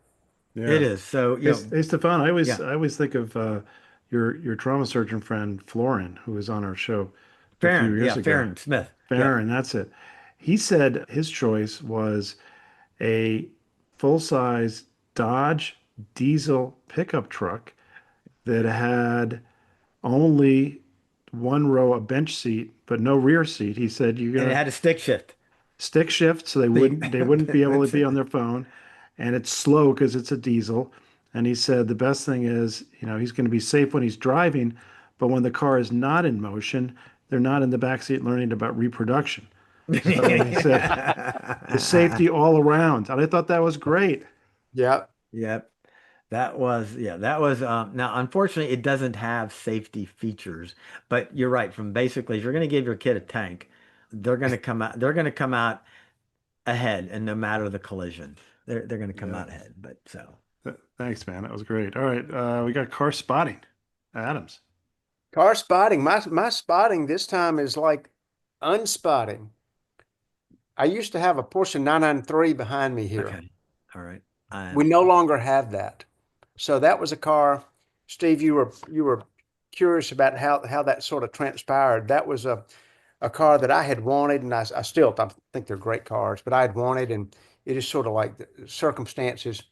B: It
A: Yeah.
B: is. So,
A: Hey, Stefan, I always
B: yeah,
A: I always think of your trauma surgeon friend Florin, who was on our show a few
B: Farron,
A: years
B: yeah,
A: ago.
B: Farron Smith. Yep.
A: Farron, that's it. He said his choice was a full-size Dodge diesel pickup truck that had only one row of bench seat, but no rear seat. He said you're
B: And it
A: gonna
B: had a stick shift.
A: stick shift, so
B: See,
A: they wouldn't be able to
B: that's
A: be
B: it.
A: on their phone, and it's slow because it's a diesel. And he said the best thing is, he's going to be safe when he's driving, but when the car is not in motion, they're not in the back seat learning about reproduction. So he said the safety all around, and I thought that was great.
C: Yeah.
B: Yep. That was now unfortunately it doesn't have safety features, but you're right. From basically if you're going to give your kid a tank, they're going to come out ahead and no matter the collision, they're going to come
A: Yeah.
B: out ahead. But so
A: Thanks, man. That was great. All right, we got car spotting. Adams.
C: Car spotting. My spotting this time is like unspotting. I used to have a Porsche 993 behind me here.
B: okay. All right.
C: We no longer have that. So that was a car, Steve, you were curious about how that sort of transpired. That was a car that I had wanted, and I still think they're great cars, but I had wanted, and it is sort of like the circumstances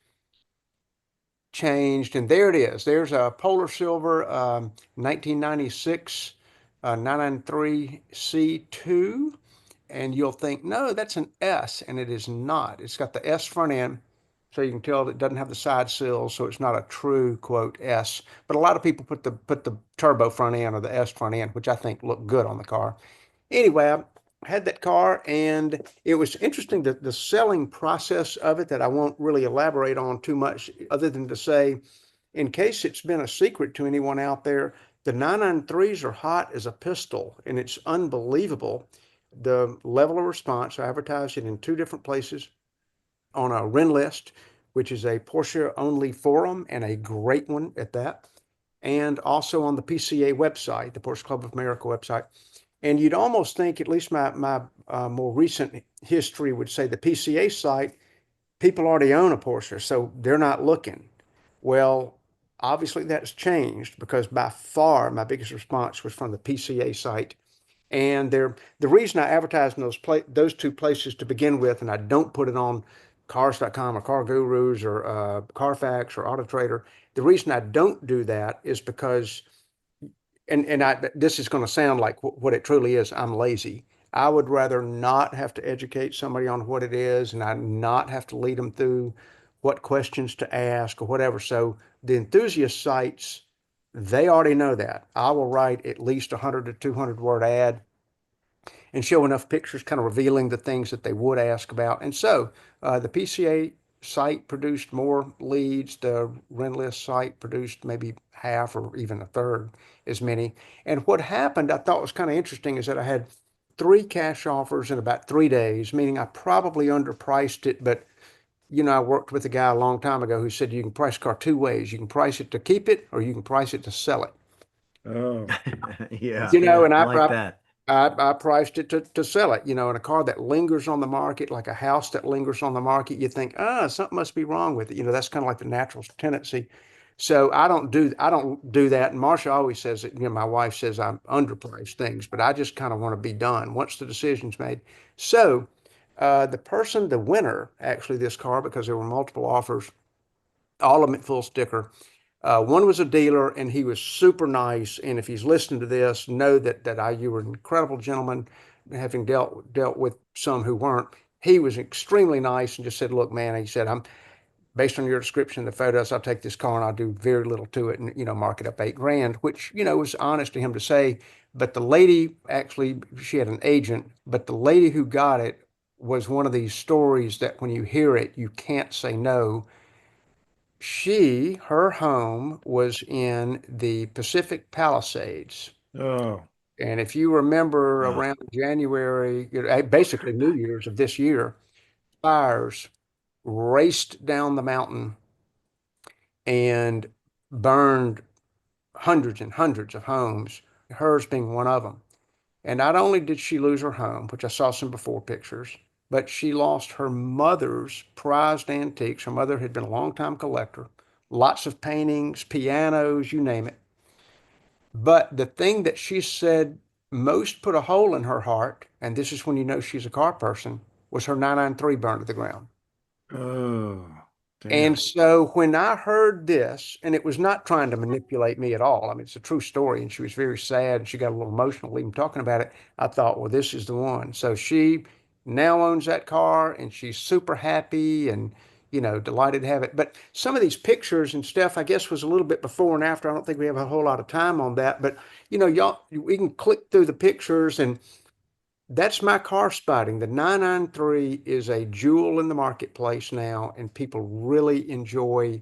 C: changed, and there it is. There's a Polar Silver 1996 993 C2, and you'll think, no, that's an S, and it is not. It's got the S front end, so you can tell it doesn't have the side sills, so it's not a true quote S. But a lot of people put the turbo front end or the S front end, which I think look good on the car. Anyway, I had that car, and it was interesting that the selling process of it that I won't really elaborate on too much, other than to say, in case it's been a secret to anyone out there, the 993s are hot as a pistol, and it's unbelievable. The level of response, I advertised it in two different places on a Renlist, which is a Porsche only forum and a great one at that, and also on the PCA website, the Porsche Club of America website. And you'd almost think, at least my more recent history would say, the PCA site people already own a Porsche, so they're not looking. Well, obviously that's changed because by far my biggest response was from the PCA site. And the reason I advertise in those two places to begin with, and I don't put it on cars.com or Car Gurus or Carfax or Auto Trader, the reason I don't do that is because this is going to sound like what it truly is. I'm lazy. I would rather not have to educate somebody on what it is, and I not have to lead them through what questions to ask or whatever. So the enthusiast sites, they already know that. I will write at least a 100 to 200 word ad and show enough pictures kind of revealing the things that they would ask about. And so the PCA site produced more leads. The Rentlist site produced maybe half or even a third as many. And what happened, I thought was kind of interesting, is that I had three cash offers in about 3 days, meaning I probably underpriced it. But, I worked with a guy a long time ago who said you can price a car two ways. You can price it to keep it or you can price it to sell it.
A: Oh,
B: Yeah,
C: And
B: I like that.
C: I priced it to sell it, in a car that lingers on the market, like a house that lingers on the market. You think, something must be wrong with it. That's kind of like the natural tendency. So I don't do that. And Marsha always says that, my wife says I'm underpriced things, but I just kind of want to be done once the decision's made. So the winner, actually, this car, because there were multiple offers, all of them at full sticker. One was a dealer, and he was super nice. And if he's listening to this, know that you were an incredible gentleman, having dealt with some who weren't. He was extremely nice and just said, "Look, man," he said, "I'm based on your description of the photos. I'll take this car and I'll do very little to it, and mark it up 8 grand," which was honest to him to say. But the lady, actually, she had an agent, but the lady who got it was one of these stories that when you hear it, you can't say no. Her home was in the Pacific Palisades.
A: oh,
C: And if you remember
B: Wow.
C: around January, basically New Year's of this year, fires raced down the mountain and burned hundreds and hundreds of homes, hers being one of them. And not only did she lose her home, which I saw some before pictures, but she lost her mother's prized antiques. Her mother had been a longtime collector, lots of paintings, pianos, you name it. But the thing that she said most put a hole in her heart, and this is when you know she's a car person, was her 993 burned to the ground.
A: oh,
C: And
A: damn.
C: so when I heard this, and it was not trying to manipulate me at all, I mean, it's a true story, and she was very sad and she got a little emotional even talking about it. I thought, well, this is the one. So she now owns that car and she's super happy and, delighted to have it. But some of these pictures and stuff, I guess, was a little bit before and after. I don't think we have a whole lot of time on that, but, y'all, we can click through the pictures and that's my car spotting. The 993 is a jewel in the marketplace now, and people really enjoy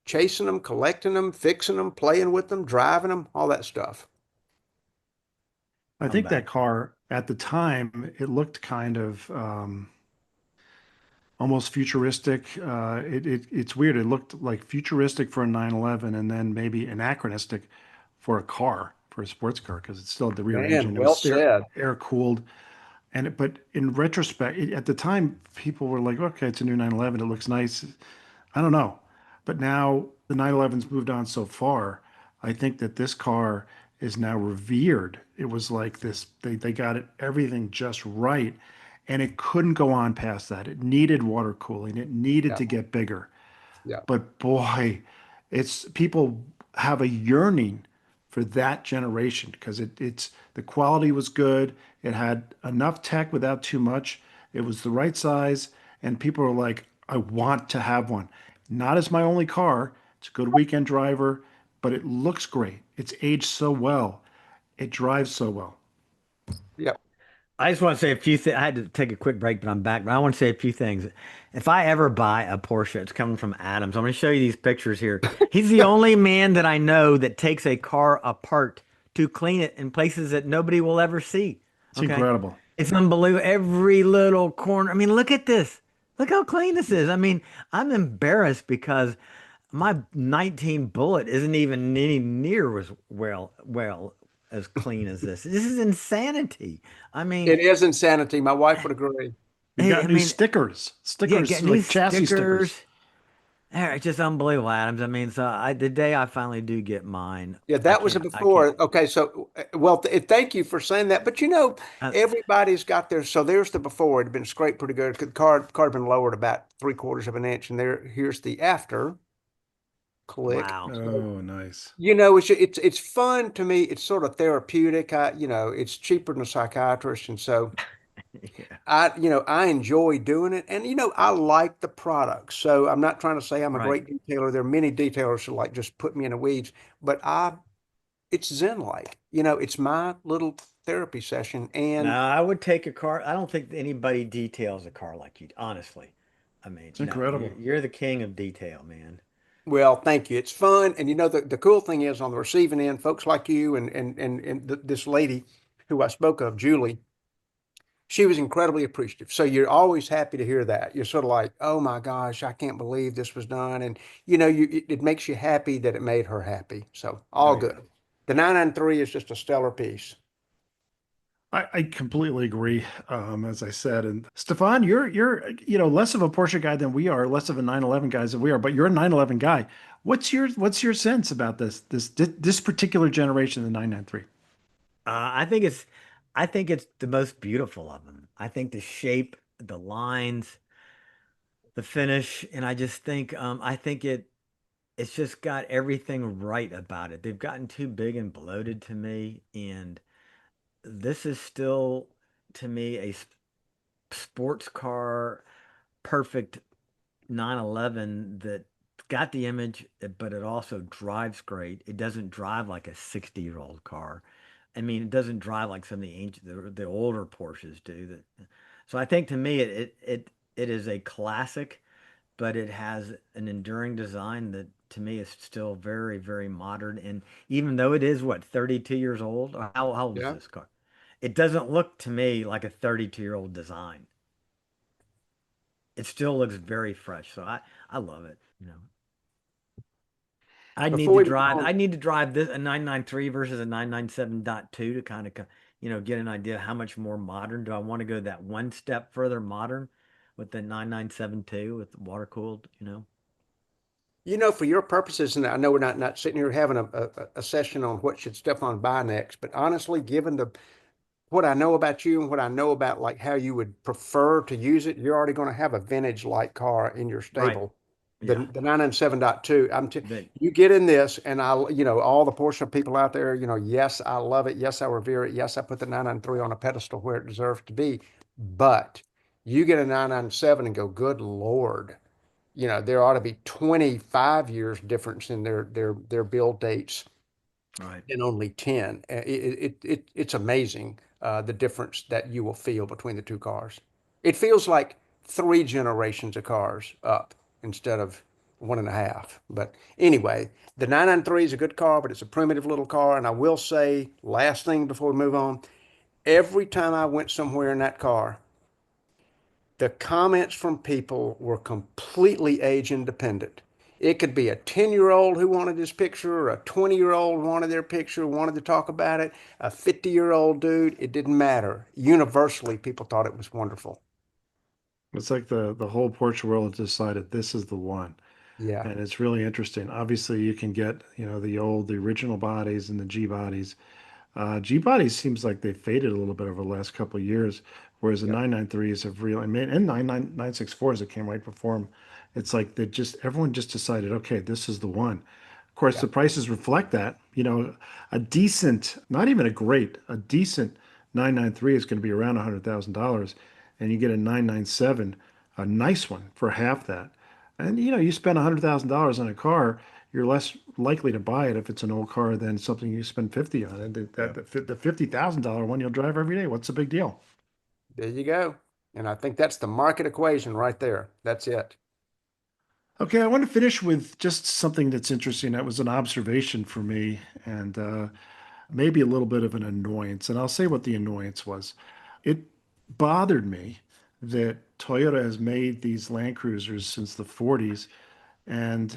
C: chasing them, collecting them, fixing them, playing with them, driving them, all that stuff.
A: I
B: I'm
A: think that
B: back.
A: car at the time, it looked kind of almost futuristic. It's weird. It looked like futuristic for a 911 and then maybe anachronistic for a car, for a sports car, because it's still the rear
C: Man,
A: engine. It
C: well
A: was
C: said.
A: air cooled. But in retrospect, at the time, people were like, okay, it's a new 911. It looks nice. I don't know. But now the 911's moved on so far. I think that this car is now revered. It was like this, they got it everything just right. And it couldn't go on past that. It needed water cooling. It needed
C: Yeah,
A: to get bigger.
C: yeah,
A: But boy, it's people have a yearning for that generation because it's the quality was good. It had enough tech without too much. It was the right size, and people are like, I want to have one. Not as my only car. It's a good weekend driver, but it looks great. It's aged so well. It drives so well.
C: yeah.
B: I just want to say a few things. I had to take a quick break, but I'm back. But I want to say a few things. If I ever buy a Porsche, it's coming from Adams. I'm going to show you these pictures here. He's the only man that I know that takes a car apart to clean it in places that nobody will ever see.
A: It's
B: Okay.
A: incredible.
B: It's unbelievable. Every little corner. I mean, look at this. Look how clean this is. I mean, I'm embarrassed because my 19 Bullet isn't even any near as well as clean as this. This is insanity. I mean,
C: It is insanity. My wife would agree.
A: You got
B: I
A: new
B: mean,
A: stickers,
B: yeah, get
A: stickers
B: new
A: like chassis stickers.
B: stickers. It's just unbelievable, Adams. I mean, so the day I finally do get mine,
C: Yeah,
B: I
C: that was a
B: can't, I can't.
C: before. Okay, so well, thank you for saying that. But
B: Uh,
C: everybody's got their. So there's the before. It had been scraped pretty good. The car had been lowered about 3/4 of an inch, and here's the after. Click.
B: wow.
C: So
A: Oh, nice.
C: it's fun to me. It's sort of therapeutic. It's cheaper than a psychiatrist, and so
B: Yeah,
C: I enjoy doing it, and I like the product. So I'm not trying to say I'm a
B: right.
C: great detailer. There are many detailers who like just put me in the weeds, but it's Zen-like. It's my little therapy session. And
B: Now, I would take a car. I don't think anybody details a car like you, honestly. I mean,
A: It's
B: no,
A: incredible.
B: you're the king of detail, man.
C: well, thank you. It's fun. And the cool thing is on the receiving end, folks like you and this lady who I spoke of, Julie, she was incredibly appreciative. So you're always happy to hear that. You're sort of like, oh my gosh, I can't believe this was done. And it makes you happy that it made her happy. So
B: Oh
C: all
B: yeah.
C: good. The 993 is just a stellar piece.
A: I completely agree. As I said, and Stefan, you're less of a Porsche guy than we are, less of a 911 guy than we are, but you're a 911 guy. What's your sense about this particular generation, the 993?
B: I think it's the most beautiful of them. I think the shape, the lines, the finish, and I think it's just got everything right about it. They've gotten too big and bloated to me, and this is still to me a sports car, perfect 911 that got the image, but it also drives great. It doesn't drive like a 60-year-old car. I mean, it doesn't drive like some of the older Porsches do. So I think to me it is a classic, but it has an enduring design that to me is still very, very modern. And even though it is what 32 years old, or how old is
C: Yeah.
B: this car? It doesn't look to me like a 32-year-old design. It still looks very fresh. So I love it.
C: Before we move
B: I
C: on,
B: need to drive this a 993 versus a 997.2 to kind of get an idea how much more modern. Do I want to go that one step further modern with the 9972 with water cooled?
C: for your purposes, and I know we're not sitting here having a session on what should Stefan buy next, but honestly, given the what I know about you and what I know about like how you would prefer to use it, you're already going to have a vintage like car in your
B: Right.
C: stable.
B: Yeah.
C: The 997.2,
B: But
C: you get in this and all the Porsche people out there, yes, I love it. Yes, I revere it. Yes, I put the 993 on a pedestal where it deserves to be. But you get a 997 and go, good Lord, there ought to be 25 years difference in their build dates
B: right.
C: in only 10. It's amazing the difference that you will feel between the two cars. It feels like three generations of cars up instead of one and a half. But anyway, the 993 is a good car, but it's a primitive little car. And I will say, last thing before we move on, every time I went somewhere in that car, the comments from people were completely age independent. It could be a 10-year-old who wanted this picture, or a 20-year-old wanted their picture, wanted to talk about it, a 50-year-old dude. It didn't matter. Universally, people thought it was wonderful.
A: It's like the whole Porsche world decided this is the one.
C: Yeah,
A: And it's really interesting. Obviously, you can get, the original bodies and the G bodies. G bodies seems like they faded a little bit over the last couple of years, whereas the
C: yeah,
A: 993s have really, I mean, and 964s that came right before them. It's like everyone just decided, okay, this is the one. Of course,
C: yeah,
A: the prices reflect that. A decent, not even a decent 993 is going to be around $100,000, and you get a 997, a nice one for half that. And you spend $100,000 on a car, you're less likely to buy it if it's an old car than something you spend 50 on. And
C: yeah.
A: the $50,000 one you'll drive every day. What's the big deal?
C: There you go. And I think that's the market equation right there. That's it.
A: Okay, I want to finish with just something that's interesting. That was an observation for me, and maybe a little bit of an annoyance. And I'll say what the annoyance was. It bothered me that Toyota has made these Land Cruisers since the 40s. And,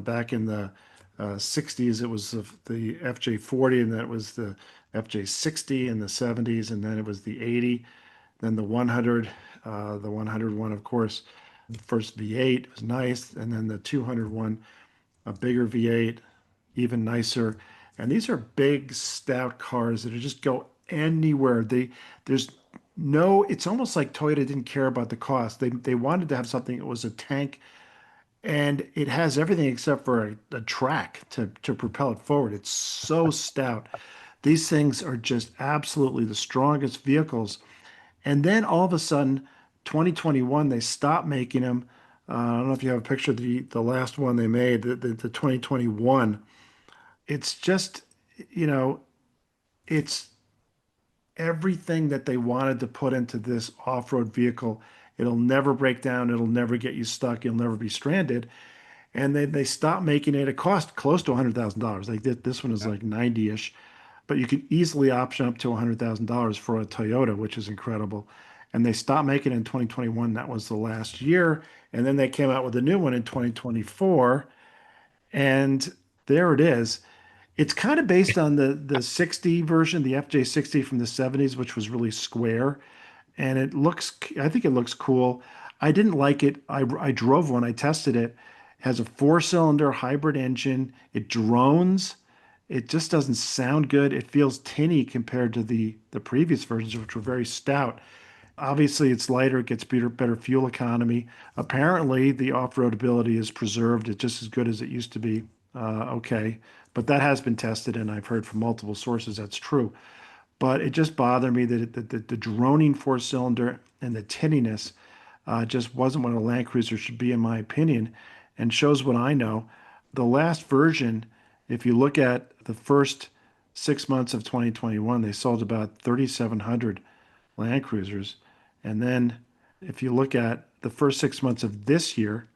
A: back in the 60s, it was the FJ40, and that was the FJ60 in the 70s, and then it was the 80. Then the 100 one, of course, the first V8 was nice, and then the 200 one, a bigger V8, even nicer. And these are big, stout cars that just go anywhere. There's no, it's almost like Toyota didn't care about the cost. They wanted to have something that was a tank, and it has everything except for a track to propel it forward. It's so stout. These things are just absolutely the strongest vehicles. And then all of a sudden, 2021, they stopped making them. I don't know if you have a picture of the last one they made, the 2021. It's just, you know, it's everything that they wanted to put into this off-road vehicle. It'll never break down. It'll never get you stuck. You'll never be stranded. And they stopped making it. It cost close to $100,000. Like this one is
C: Yeah.
A: like 90-ish, but you can easily option up to $100,000 for a Toyota, which is incredible. And they stopped making it in 2021. That was the last year. And then they came out with a new one in 2024. And there it is. It's kind of based on the 60 version, the FJ60 from the 70s, which was really square. And I think it looks cool. I didn't like it. I drove one, I tested it. It has a four-cylinder hybrid engine. It drones. It just doesn't sound good. It feels tinny compared to the previous versions, which were very stout. Obviously, it's lighter, it gets better fuel economy. Apparently, the off-road ability is preserved. It's just as good as it used to be. Okay, but that has been tested, and I've heard from multiple sources that's true. But it just bothered me that the droning four-cylinder and the tinniness just wasn't what a Land Cruiser should be, in my opinion, and shows what I know. The last version, if you look at the first 6 months of 2021, they sold about 3,700 Land Cruisers. And then if you look at the first 6 months of this year,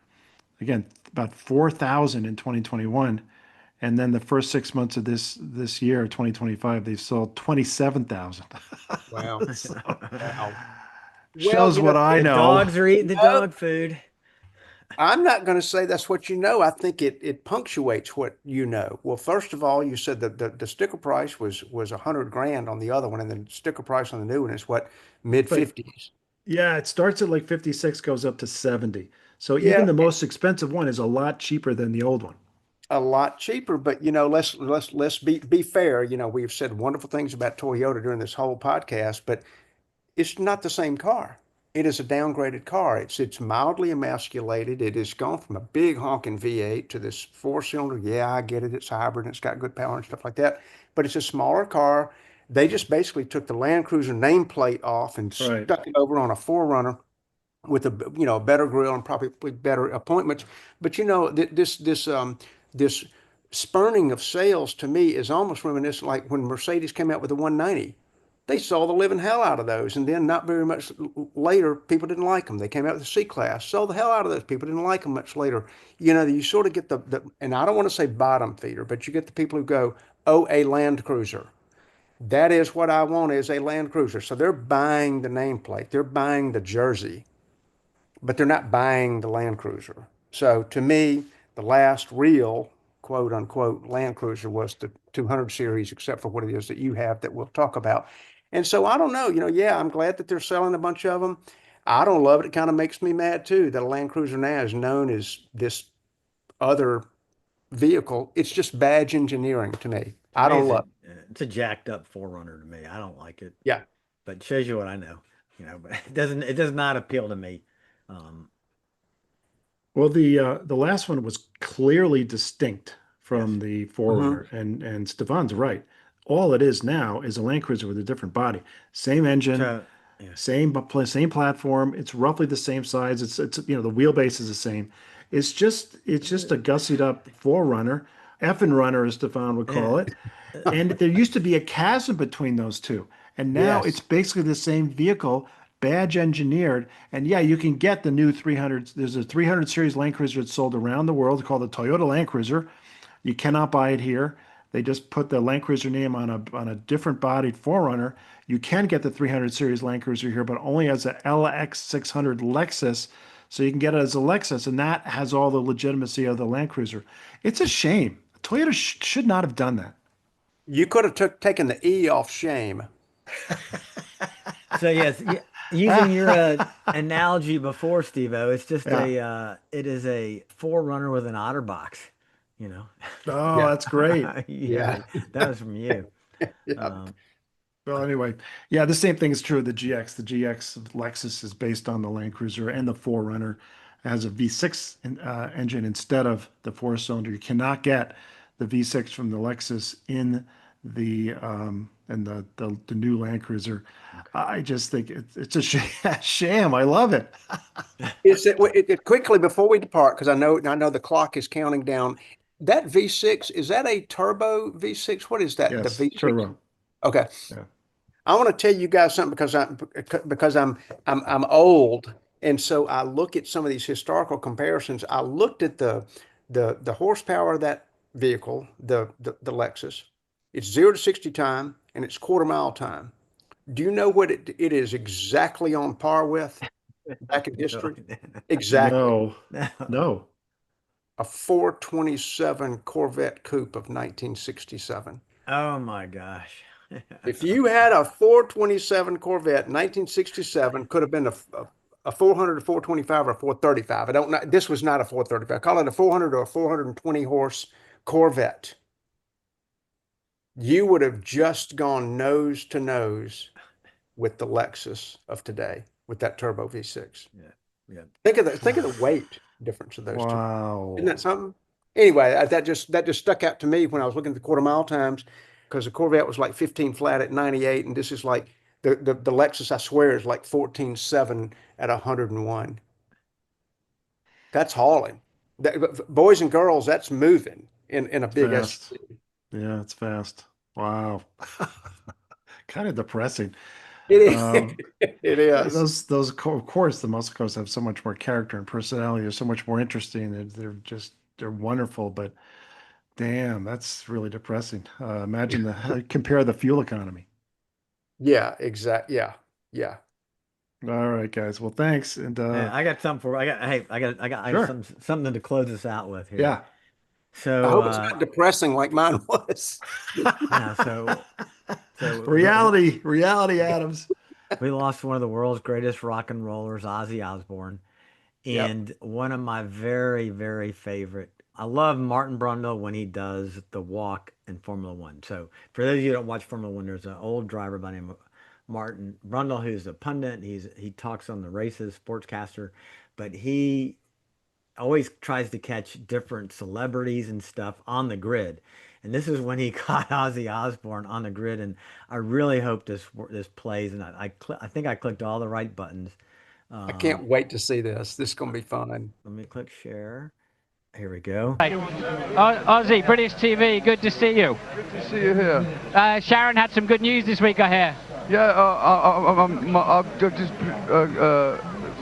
A: again, about 4,000 in 2021. And then the first 6 months of this year, 2025, they've sold 27,000.
C: Wow.
A: So
C: Wow. Well,
A: shows what I
B: The
A: know.
B: dogs are eating the
C: no,
B: dog food.
C: I'm not going to say that's what you know. I think it punctuates what you know. Well, first of all, you said that the sticker price was 100 grand on the other one, and the sticker price on the new one is what, mid
A: But
C: 50s.
A: yeah, it starts at like 56, goes up to 70. So even
C: Yeah,
A: the most expensive one is a lot cheaper than the old one.
C: a lot cheaper, but let's be fair. We've said wonderful things about Toyota during this whole podcast, but it's not the same car. It is a downgraded car. It's mildly emasculated. It has gone from a big honking V8 to this four-cylinder. Yeah, I get it. It's hybrid and it's got good power and stuff like that. But it's a smaller car. They just basically took the Land Cruiser nameplate off and
A: Right.
C: stuck it over on a 4Runner with a better grill and probably better appointments. But this spurning of sales to me is almost reminiscent like when Mercedes came out with the 190. They sold the living hell out of those, and then not very much later, people didn't like them. They came out with the C class, sold the hell out of those. People didn't like them much later. You sort of get and I don't want to say bottom feeder, but you get the people who go, oh, a Land Cruiser. That is what I want is a Land Cruiser. So they're buying the nameplate, they're buying the jersey, but they're not buying the Land Cruiser. So to me, the last real quote unquote Land Cruiser was the 200 series, except for what it is that you have that we'll talk about. And so I don't know, yeah, I'm glad that they're selling a bunch of them. I don't love it. It kind of makes me mad too that a Land Cruiser now is known as this other vehicle. It's just badge engineering to me.
B: To
C: I
B: me,
C: don't love it.
B: it's a jacked up forerunner to me. I don't like it,
C: Yeah.
B: but it shows you what I know. But it does not appeal to me. Um,
A: Well, the last one was clearly distinct
B: yes.
A: from the
C: Hmm.
A: Forerunner, and Stefan's right. All it is now is a Land Cruiser with a different body, same engine,
B: So yeah,
A: same platform. It's roughly the same size. It's the wheelbase is the same. It's just a gussied up Forerunner, effing runner as Stefan would
B: yeah.
A: call it. And there used to be a chasm between those two. And now it's
C: Yes.
A: basically the same vehicle, badge engineered. And yeah, you can get the new 300. There's a 300 series Land Cruiser that's sold around the world called the Toyota Land Cruiser. You cannot buy it here. They just put the Land Cruiser name on a different bodied Forerunner. You can get the 300 series Land Cruiser here, but only as a LX600 Lexus. So you can get it as a Lexus, and that has all the legitimacy of the Land Cruiser. It's a shame. Toyota should not have done that.
C: You could have taken the E off shame.
B: So yes, yeah. Using your analogy before, Steve-O, it's just
A: Yeah.
B: it is a forerunner with an otter box, you know.
A: Oh,
C: Yeah.
A: that's great.
B: Yeah,
C: Yeah.
B: that was from you.
C: Yeah.
B: Um,
A: Well, anyway, yeah, the same thing is true of the GX. The GX of Lexus is based on the Land Cruiser, and the 4Runner has a V6 engine instead of the four-cylinder. You cannot get the V6 from the Lexus in the new Land Cruiser. I just think it's a sham. I love it.
C: Is quickly before we depart, because I know the clock is counting down. That V6, is that a turbo V6? What is that? The
A: Yes,
C: V6?
A: turbo.
C: Okay.
A: Yeah.
C: I want to tell you guys something because I'm old, and so I look at some of these historical comparisons. I looked at the horsepower of that vehicle, the Lexus. It's 0 to 60 time, and it's quarter mile time. Do you know what it is exactly on par with back in history? Exactly.
A: No,
B: no.
A: no.
C: A 427 Corvette Coupe of 1967.
B: Oh my gosh.
C: If you had a 427 Corvette, 1967, could have been a 400, a 425, or a 435. I don't know. This was not a 435. I call it a 400 or a 420 horse Corvette. You would have just gone nose to nose with the Lexus of today with that turbo V6.
B: Yeah, yeah.
C: Think of the weight difference of those two. Isn't
A: Wow.
C: that something? Anyway, that just stuck out to me when I was looking at the quarter mile times, because the Corvette was like 15 flat at 98, and this is like the Lexus, I swear, is like 14.7 at 101. That's hauling. Boys and girls, that's moving in a
A: It's
C: big
A: fast.
C: SUV.
A: Yeah, it's fast. Wow. Kind of depressing.
C: It is.
A: Um,
C: It is.
A: of course, the muscle cars have so much more character and personality. They're so much more interesting. They're wonderful. But damn, that's really depressing. Imagine compare the fuel economy.
C: Yeah, exactly. Yeah, yeah.
A: All right, guys. Well, thanks. And
B: Hey, I got something for I got
A: sure.
B: something to close us out with here.
A: Yeah.
C: I
B: So
C: hope it's not depressing like mine was.
B: yeah, so
A: Reality, Adams.
B: we lost one of the world's greatest rock and rollers, Ozzy Osbourne,
C: Yep.
B: and one of my very, very favorite. I love Martin Brundle when he does the walk in Formula One. So for those of you who don't watch Formula One, there's an old driver by the name of Martin Brundle who's a pundit. He talks on the races, sportscaster, but he always tries to catch different celebrities and stuff on the grid. And this is when he caught Ozzy Osbourne on the grid, and I really hope this plays. And I think I clicked all the right buttons.
C: I can't wait to see this. This is going to be fun.
B: Let me click share. Here we go.
D: Hey, Ozzy, British TV, good to see you.
E: Good to see you here.
D: Sharon had some good news this week, I hear.
E: Yeah,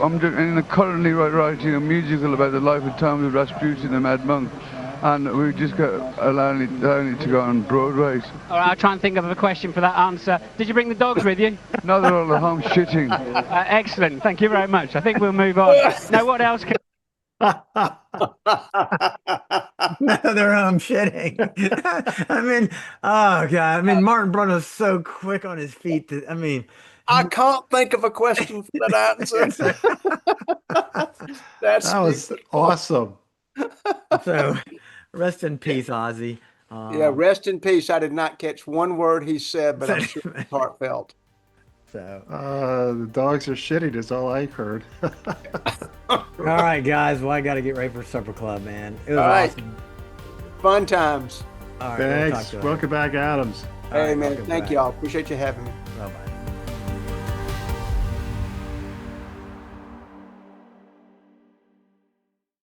E: I'm currently writing a musical about the life and times of Rasputin, the Mad Monk, and we just got allowing it to go on Broadway.
D: All right, I'll try and think of a question for that answer. Did you bring the dogs with you?
E: Now they're all at home shitting.
D: Excellent, thank you very much. I think we'll move on. Now, what else can...
B: No, they're shitting. I mean, oh god. I mean, Martin Brundle's so quick on his feet.
C: I can't think of a question for that answer.
A: That was awesome.
B: So, rest in peace, Ozzy.
C: Yeah, rest in peace. I did not catch one word he said, but I'm sure it's heartfelt.
B: So,
A: The dogs are shitting is all I heard.
B: all right, guys. Well, I got to get ready for supper club, man. It was
C: All right.
B: awesome.
C: Fun times.
B: All right, we'll talk
A: Thanks.
B: to you.
A: Welcome back, Adams.
C: Hey,
B: right,
C: man.
B: welcome
C: Thank
B: back.
C: y'all. Appreciate you having me.
B: Bye bye.